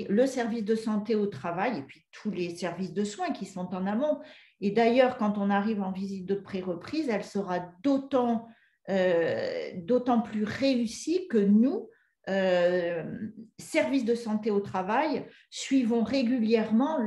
le service de santé au travail et puis tous les services de soins qui sont en amont. Et d'ailleurs, quand on arrive en visite de pré-reprise, elle sera d'autant plus réussie que nous, services de santé au travail suivons régulièrement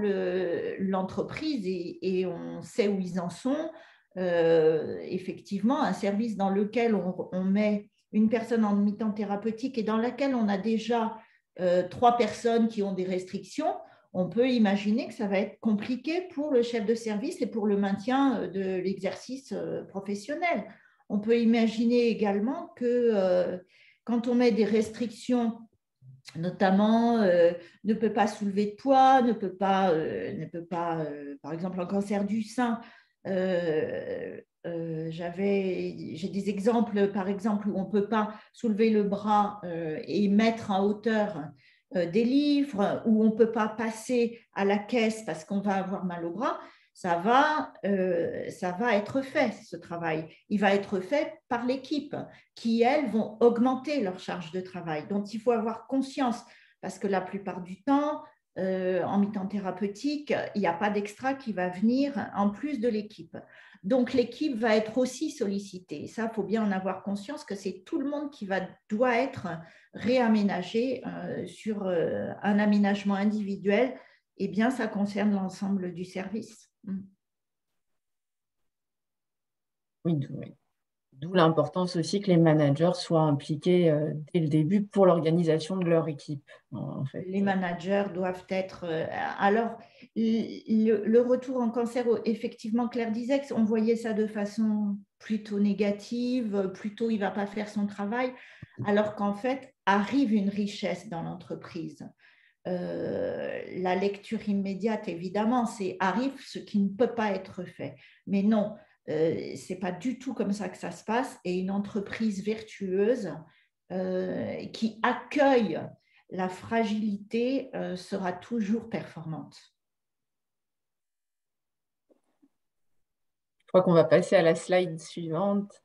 l'entreprise et on sait où ils en sont. Effectivement, un service dans lequel on met une personne en mi-temps thérapeutique et dans laquelle on a déjà 3 personnes qui ont des restrictions, on peut imaginer que ça va être compliqué pour le chef de service et pour le maintien de l'exercice professionnel. On peut imaginer également que quand on met des restrictions, notamment ne peut pas soulever de poids, ne peut pas par exemple, un cancer du sein. J'ai des exemples, par exemple, où on ne peut pas soulever le bras et mettre en hauteur des livres, où on ne peut pas passer à la caisse parce qu'on va avoir mal au bras. Ça va être fait, ce travail. Il va être fait par l'équipe qui, elles, vont augmenter leur charge de travail, dont il faut avoir conscience parce que la plupart du temps, en mi-temps thérapeutique, il n'y a pas d'extra qui va venir en plus de l'équipe. Donc, l'équipe va être aussi sollicitée. Ça, il faut bien en avoir conscience que c'est tout le monde qui doit être réaménagé sur un aménagement individuel. Eh bien, ça concerne l'ensemble du service. Oui, d'où l'importance aussi que les managers soient impliqués dès le début pour l'organisation de leur équipe. En fait. Les managers doivent être… alors, le retour en cancer, effectivement, Claire disait qu'on voyait ça de façon plutôt négative, plutôt il ne va pas faire son travail, alors qu'en fait, arrive une richesse dans l'entreprise. La lecture immédiate, évidemment, c'est arrive ce qui ne peut pas être fait. Mais non, ce n'est pas du tout comme ça que ça se passe. Et une entreprise vertueuse qui accueille la fragilité sera toujours performante. Je crois qu'on va passer à la slide suivante.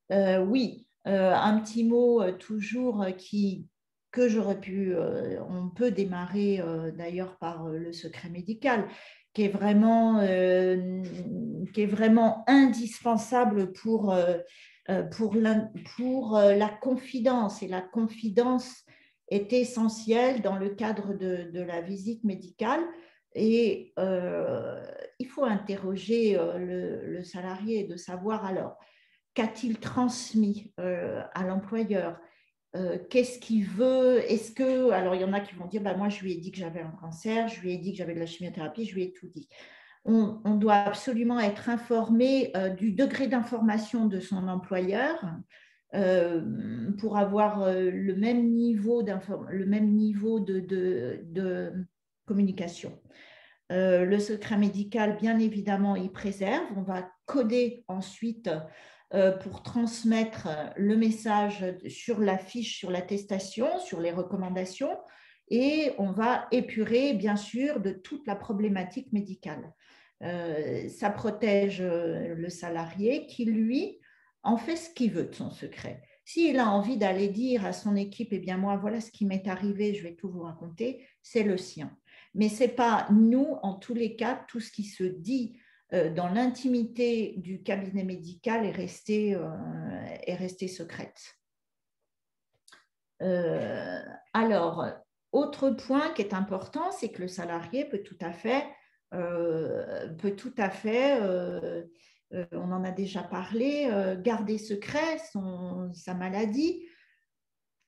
Oui, un petit mot toujours que j'aurais pu, on peut démarrer d'ailleurs par le secret médical, qui est vraiment indispensable pour la confidence. Et la confidence est essentielle dans le cadre de la visite médicale. Et il faut interroger le salarié de savoir alors, qu'a-t-il transmis à l'employeur? Qu'est-ce qu'il veut? Est-ce que… Alors, il y en a qui vont dire, bah, moi, je lui ai dit que j'avais un cancer, je lui ai dit que j'avais de la chimiothérapie, je lui ai tout dit. On doit absolument être informé du degré d'information de son employeur pour avoir le même niveau de communication. Le secret médical, bien évidemment, il préserve. On va coder ensuite pour transmettre le message sur la fiche, sur l'attestation, sur les recommandations, et on va épurer, bien sûr, de toute la problématique médicale. Ça protège le salarié qui, lui, en fait ce qu'il veut de son secret. S'il a envie d'aller dire à son équipe, eh bien moi, voilà ce qui m'est arrivé, je vais tout vous raconter, c'est le sien. Mais ce n'est pas nous, en tous les cas, tout ce qui se dit dans l'intimité du cabinet médical est resté secrète. Alors, autre point qui est important, c'est que le salarié peut tout à fait, on en a déjà parlé, garder secret sa maladie.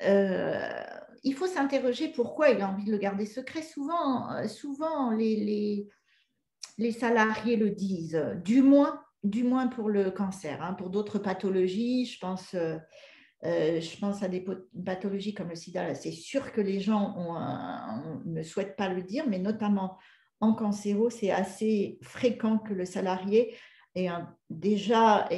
Il faut s'interroger pourquoi il a envie de le garder secret. Souvent les salariés le disent, du moins pour le cancer. Hein. Pour d'autres pathologies, je pense à des pathologies comme le sida. C'est sûr que les gens ne souhaitent pas le dire, mais notamment en cancéro, c'est assez fréquent que le salarié ait déjà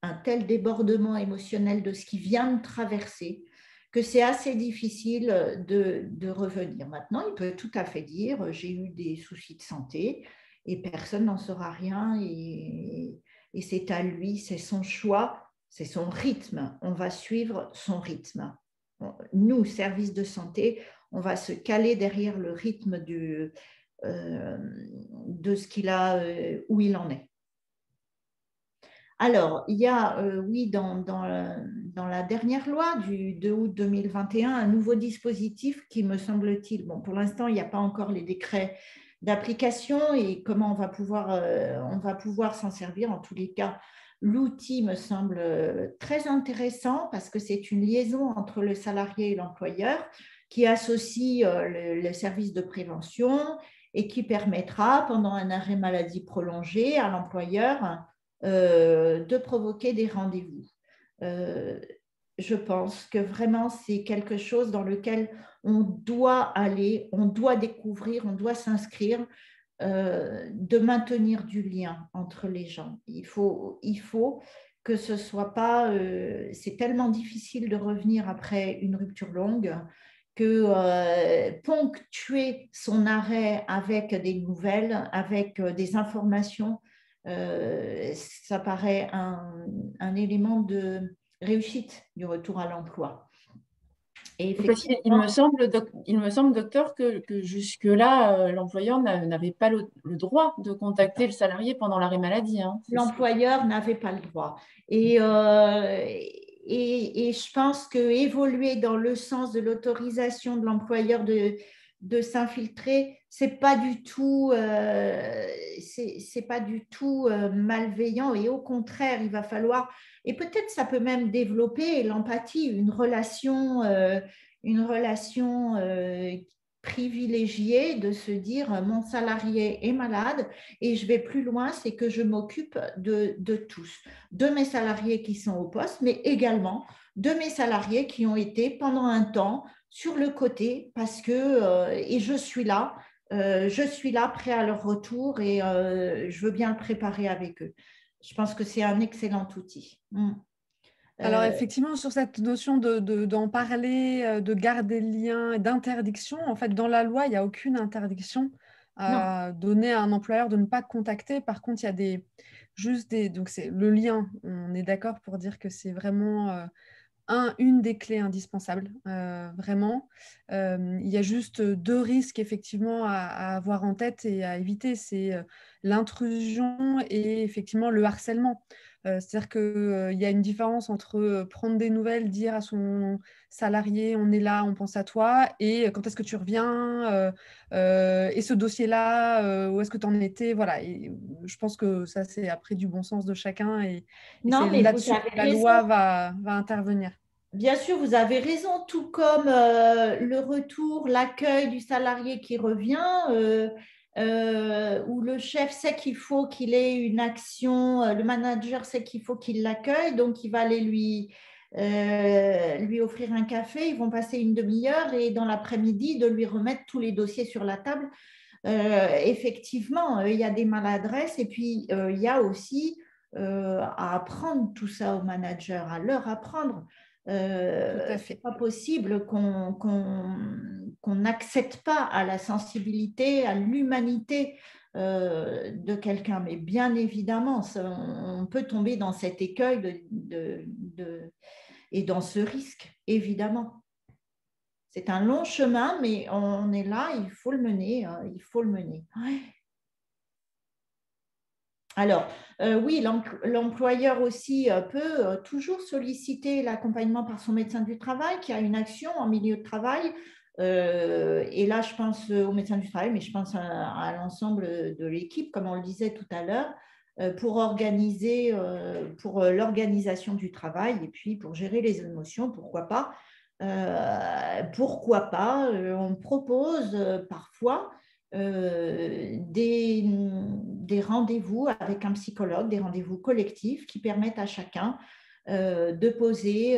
un tel débordement émotionnel de ce qui vient de traverser que c'est assez difficile de revenir. Maintenant, il peut tout à fait dire « j'ai eu des soucis de santé » et personne n'en saura rien et c'est à lui, c'est son choix, c'est son rythme. On va suivre son rythme. Nous, service de santé, on va se caler derrière le rythme de ce qu'il a, où il en est. Alors, il y a, oui, dans la dernière loi du 2 août 2021 un nouveau dispositif qui me semble-t-il, bon, pour l'instant, il n'y a pas encore les décrets d'application et comment on va pouvoir s'en servir. En tous les cas, l'outil me semble très intéressant parce que c'est une liaison entre le salarié et l'employeur qui associe le service de prévention et qui permettra, pendant un arrêt maladie prolongé, à l'employeur de provoquer des rendez-vous. Je pense que vraiment, c'est quelque chose dans lequel on doit aller, on doit découvrir, on doit s'inscrire, de maintenir du lien entre les gens. Il faut que ce soit pas... c'est tellement difficile de revenir après une rupture longue que ponctuer son arrêt avec des nouvelles, avec des informations, ça paraît un élément de réussite du retour à l'emploi. Et Parce qu'il il me semble, docteur, que jusque-là, l'employeur n'avait pas le droit de contacter le salarié pendant l'arrêt maladie. Hein. L'employeur n'avait pas le droit. Et je pense qu'évoluer dans le sens de l'autorisation de l'employeur de s'infiltrer, c'est pas du tout, malveillant. Et au contraire, il va falloir, et peut-être ça peut même développer l'empathie, une relation privilégiée de se dire mon salarié est malade et je vais plus loin, c'est que je m'occupe de tous, de mes salariés qui sont au poste, mais également de mes salariés qui ont été pendant un temps sur le côté parce que, et je suis là prêt à leur retour et je veux bien le préparer avec eux. Je pense que c'est un excellent outil. Alors effectivement, sur cette notion d'en parler, de garder le lien et d'interdiction, en fait, dans la loi, il n'y a aucune interdiction à donner à un employeur de ne pas contacter. Par contre, il y a donc c'est le lien. On est d'accord pour dire que c'est vraiment une des clés indispensables, vraiment. Il y a juste deux risques effectivement à avoir en tête et à éviter, c'est l'intrusion et effectivement le harcèlement. C'est-à-dire qu'il y a une différence entre prendre des nouvelles, dire à son salarié on est là, on pense à toi, et quand est-ce que tu reviens, et ce dossier-là, où est-ce que tu en étais, voilà. Et je pense que ça, c'est après du bon sens de chacun, et Non, c'est mais vous là-dessus avez que la raison. loi va intervenir. Bien sûr, vous avez raison, tout comme le retour, l'accueil du salarié qui revient, où le chef sait qu'il faut qu'il ait une action, le manager sait qu'il faut qu'il l'accueille, donc il va aller lui offrir un café, ils vont passer une demi-heure et dans l'après-midi, de lui remettre tous les dossiers sur la table. Effectivement, il y a des maladresses et puis il y a aussi à apprendre tout ça aux managers, à leur apprendre. C'est pas possible qu'on n'accède pas à la sensibilité, à l'humanité de quelqu'un. Mais bien évidemment, on peut tomber dans cet écueil et dans ce risque, évidemment. C'est un long chemin, mais on est là, il faut le mener. Il faut le mener. Ouais. Alors, oui, l'employeur aussi peut toujours solliciter l'accompagnement par son médecin du travail qui a une action en milieu de travail. Et là, je pense au médecin du travail, mais je pense à l'ensemble de l'équipe, comme on le disait tout à l'heure, pour l'organisation du travail et puis pour gérer les émotions, pourquoi pas. On propose parfois des rendez-vous avec un psychologue, des rendez-vous collectifs qui permettent à chacun de poser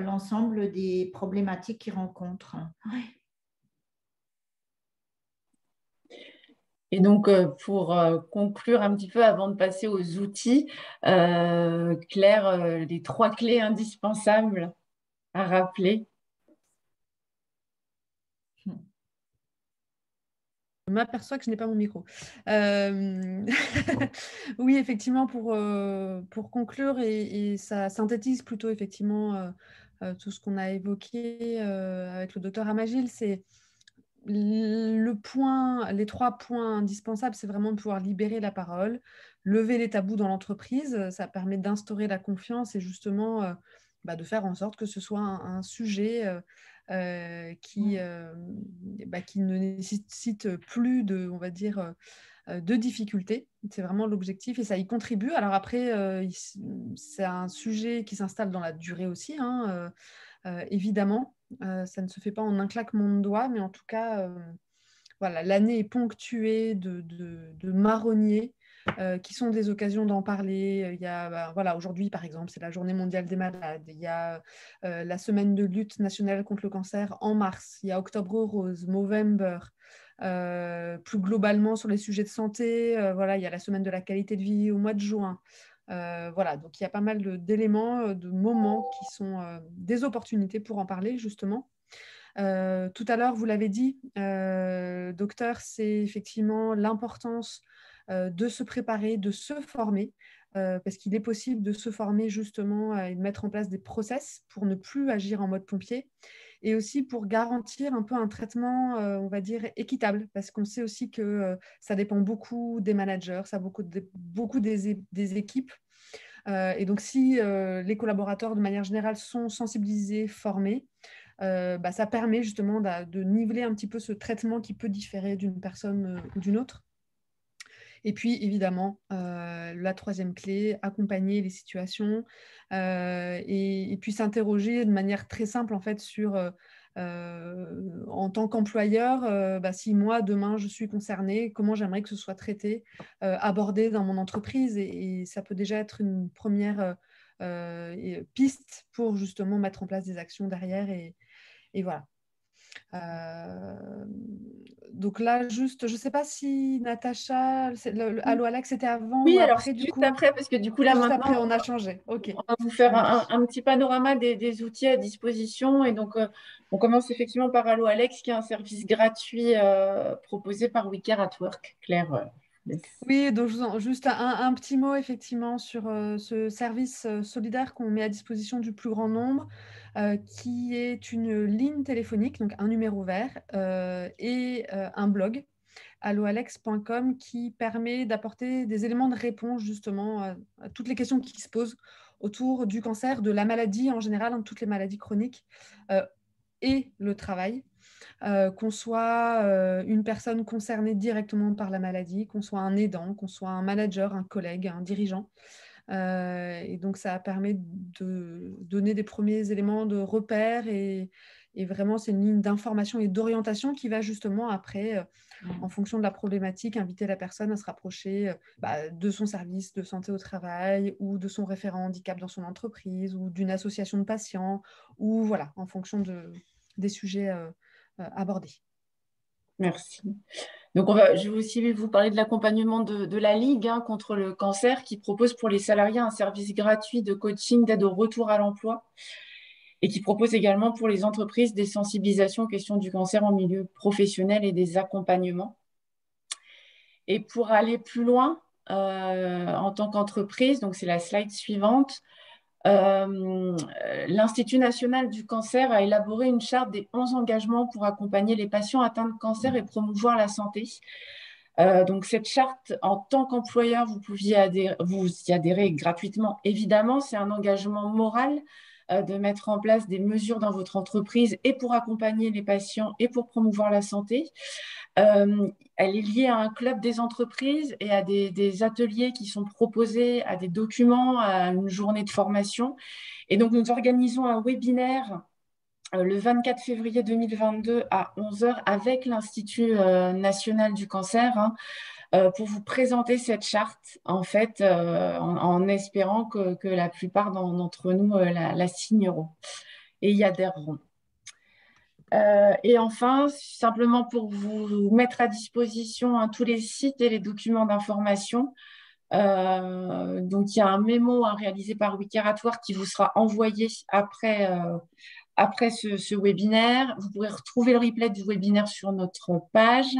l'ensemble des problématiques qu'il rencontre. Ouais. Et donc, pour conclure un petit peu avant de passer aux outils, Claire, les trois clés indispensables à rappeler. Je m'aperçois que je n'ai pas mon micro. Oui, effectivement, pour conclure, et ça synthétise plutôt effectivement tout ce qu'on a évoqué avec le docteur Amagil, c'est les 3 points indispensables, c'est vraiment de pouvoir libérer la parole, lever les tabous dans l'entreprise. Ça permet d'instaurer la confiance et justement de faire en sorte que ce soit un sujet qui ne nécessite plus de, on va dire, de difficultés. C'est vraiment l'objectif et ça y contribue. Alors après, c'est un sujet qui s'installe dans la durée aussi, hein, évidemment. Ça ne se fait pas en un claquement de doigts, mais en tout cas, voilà, l'année est ponctuée de marronniers qui sont des occasions d'en parler. Il y a, voilà, aujourd'hui, par exemple, c'est la Journée mondiale des malades. Il y a la semaine de lutte nationale contre le cancer en mars. Il y a Octobre Rose, Movember. Plus globalement, sur les sujets de santé, voilà, il y a la semaine de la qualité de vie au mois de juin. Voilà, donc il y a pas mal d'éléments, de moments qui sont des opportunités pour en parler, justement. Tout à l'heure, vous l'avez dit, docteur, c'est effectivement l'importance de se préparer, de se former, parce qu'il est possible de se former justement et de mettre en place des process pour ne plus agir en mode pompier et aussi pour garantir un peu un traitement, on va dire, équitable, parce qu'on sait aussi que ça dépend beaucoup des managers, ça beaucoup des équipes. Et donc, si les collaborateurs, de manière générale, sont sensibilisés, formés, ça permet justement de niveler un petit peu ce traitement qui peut différer d'une personne ou d'une autre. Et puis, évidemment, la troisième clé, accompagner les situations et puis s'interroger de manière très simple, en fait, sur, en tant qu'employeur, si moi, demain, je suis concernée, comment j'aimerais que ce soit traité, abordé dans mon entreprise. Et ça peut déjà être une première piste pour justement mettre en place des actions derrière. Et voilà. Donc là, juste, je ne sais pas si Natacha, Allo Alex, c'était avant Oui, ou alors après, du juste coup. après, parce que du coup, là Juste maintenant, après, on a changé. OK, on va vous ça faire marche. un petit panorama des outils à disposition. Et donc, on commence effectivement par Allo Alex, qui est un service gratuit proposé par We Care at Work. Claire, Oui, donc juste un petit mot effectivement sur ce service solidaire qu'on met à disposition du plus grand nombre, qui est une ligne téléphonique, donc un numéro vert, et un blog, alloalex.com, qui permet d'apporter des éléments de réponse justement à toutes les questions qui se posent autour du cancer, de la maladie en général, toutes les maladies chroniques, et le travail. Qu'on soit une personne concernée directement par la maladie, qu'on soit un aidant, qu'on soit un manager, un collègue, un dirigeant. Et donc, ça permet de donner des premiers éléments de repère et vraiment, c'est une ligne d'information et d'orientation qui va justement après, en fonction de la problématique, inviter la personne à se rapprocher de son service de santé au travail ou de son référent handicap dans son entreprise ou d'une association de patients ou voilà, en fonction des sujets abordés. merci. Donc, je vais aussi vous parler de l'accompagnement de la Ligue contre le cancer, qui propose pour les salariés un service gratuit de coaching d'aide au retour à l'emploi et qui propose également pour les entreprises des sensibilisations aux questions du cancer en milieu professionnel et des accompagnements. Et pour aller plus loin, en tant qu'entreprise, donc c'est la slide suivante, l'Institut national du cancer a élaboré une charte des 11 engagements pour accompagner les patients atteints de cancer et promouvoir la santé. Donc cette charte, en tant qu'employeur, vous y adhérer gratuitement, évidemment. C'est un engagement moral de mettre en place des mesures dans votre entreprise et pour accompagner les patients et pour promouvoir la santé. Elle est liée à un club des entreprises et à des ateliers qui sont proposés, à des documents, à une journée de formation. Et donc, nous organisons un webinaire le 24 février 2022 à 11 h avec l'Institut national du cancer pour vous présenter cette charte, en fait, en espérant que la plupart d'entre nous la signeront et y adhéreront. Et enfin, simplement pour vous mettre à disposition tous les sites et les documents d'information. Donc, il y a un mémo réalisé par We Care at Work qui vous sera envoyé après ce webinaire. Vous pourrez retrouver le replay du webinaire sur notre page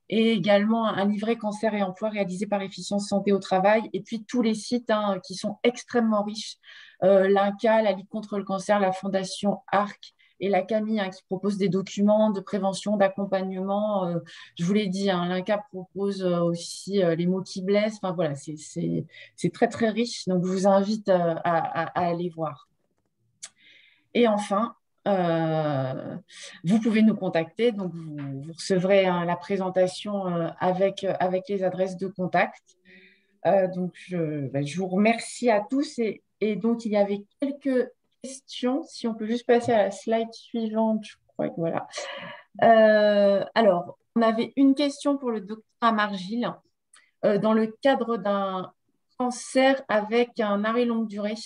et également un livret cancer et emploi réalisé par Efficience Santé au Travail. Et puis, tous les sites qui sont extrêmement riches. L'INCa, la Ligue contre le cancer, la Fondation ARC, et la Camille qui propose des documents de prévention, d'accompagnement. Je vous l'ai dit, l'INCA propose aussi les mots qui blessent. Enfin voilà, c'est très très riche. Donc je vous invite à aller voir. Et enfin, vous pouvez nous contacter. Donc vous recevrez la présentation avec les adresses de contact. Donc, je vous remercie à tous. Et donc, il y avait quelques questions. Si on peut juste passer à la slide suivante, je crois que voilà. Alors, on avait une question pour le docteur Amargil. Dans le cadre d'un cancer avec un arrêt longue durée,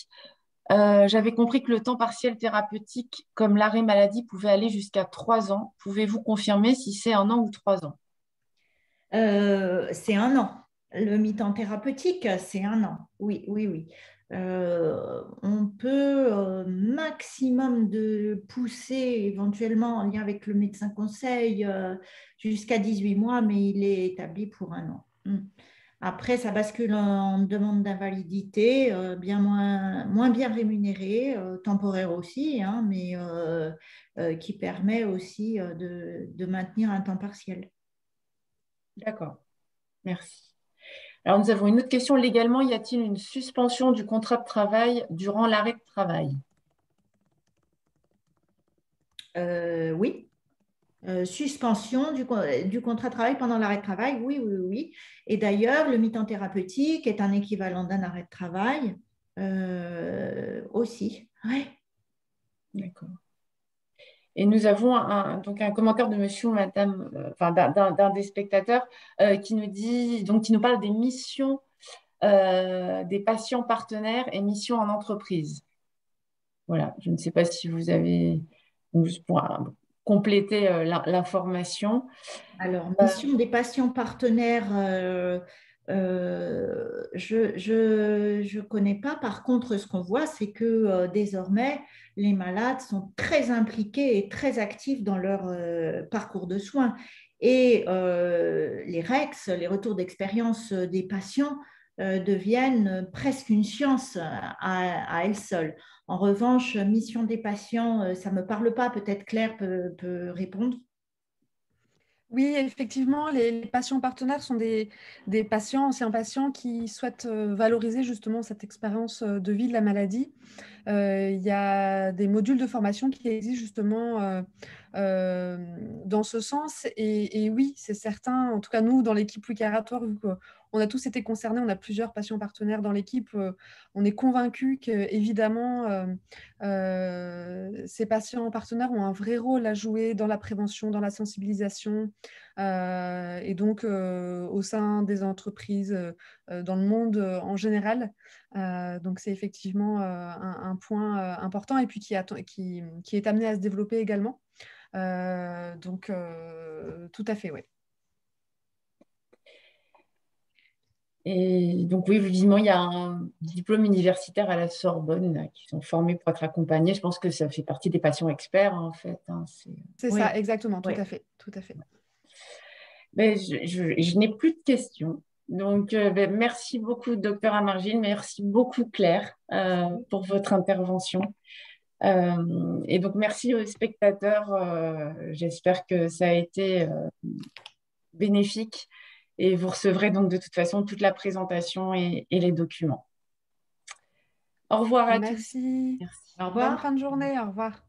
j'avais compris que le temps partiel thérapeutique, comme l'arrêt maladie, pouvait aller jusqu'à 3 ans. Pouvez-vous confirmer si c'est 1 an ou 3 ans? C'est 1 an. Le mi-temps thérapeutique, c'est 1 an. Oui, oui, oui. On peut maximum de pousser éventuellement en lien avec le médecin conseil jusqu'à 18 mois, mais il est établi pour 1 an. Après, ça bascule en demande d'invalidité, bien moins bien rémunérée, temporaire aussi, hein, mais qui permet aussi de maintenir un temps partiel. D'accord, merci. Alors, nous avons une autre question. Légalement, y a-t-il une suspension du contrat de travail durant l'arrêt de travail? Oui. Suspension du contrat de travail pendant l'arrêt de travail, oui, oui, oui. Et d'ailleurs, le mi-temps thérapeutique est un équivalent d'un arrêt de travail aussi. Ouais. D'accord. Et nous avons donc un commentaire de monsieur ou madame, enfin d'un des spectateurs qui nous dit, donc qui nous parle des missions des patients partenaires et missions en entreprise. Voilà, je ne sais pas si vous avez, donc, juste pour compléter l'information. Alors, mission des patients partenaires, je ne connais pas. Par contre, ce qu'on voit, c'est que désormais, les malades sont très impliqués et très actifs dans leur parcours de soins. Et les REX, les retours d'expérience des patients, deviennent presque une science à elles seules. En revanche, mission des patients, ça ne me parle pas. Peut-être Claire peut répondre. Oui, effectivement, les patients partenaires sont des patients, anciens patients qui souhaitent valoriser justement cette expérience de vie de la maladie. Il y a des modules de formation qui existent justement dans ce sens. Et oui, c'est certain, en tout cas nous, dans l'équipe Wikaratoire, vu qu'on a tous été concernés, on a plusieurs patients partenaires dans l'équipe, on est convaincus qu'évidemment, ces patients partenaires ont un vrai rôle à jouer dans la prévention, dans la sensibilisation, et donc au sein des entreprises, dans le monde en général. Donc c'est effectivement un point important et puis qui est amené à se développer également. Donc tout à fait, oui. Et donc oui, évidemment, il y a un diplôme universitaire à la Sorbonne qui sont formés pour être accompagnés. Je pense que ça fait partie des patients experts, en fait. C'est Oui, ça, exactement, tout oui. à fait, tout à fait. Mais je n'ai plus de questions. Donc, merci beaucoup, docteur Amargine. Merci beaucoup, Claire, pour votre intervention. Et donc, merci aux spectateurs. J'espère que ça a été bénéfique. Et vous recevrez donc de toute façon toute la présentation et les documents. Au revoir à tous. Merci. Merci. Au Bonne revoir. fin de journée, au revoir.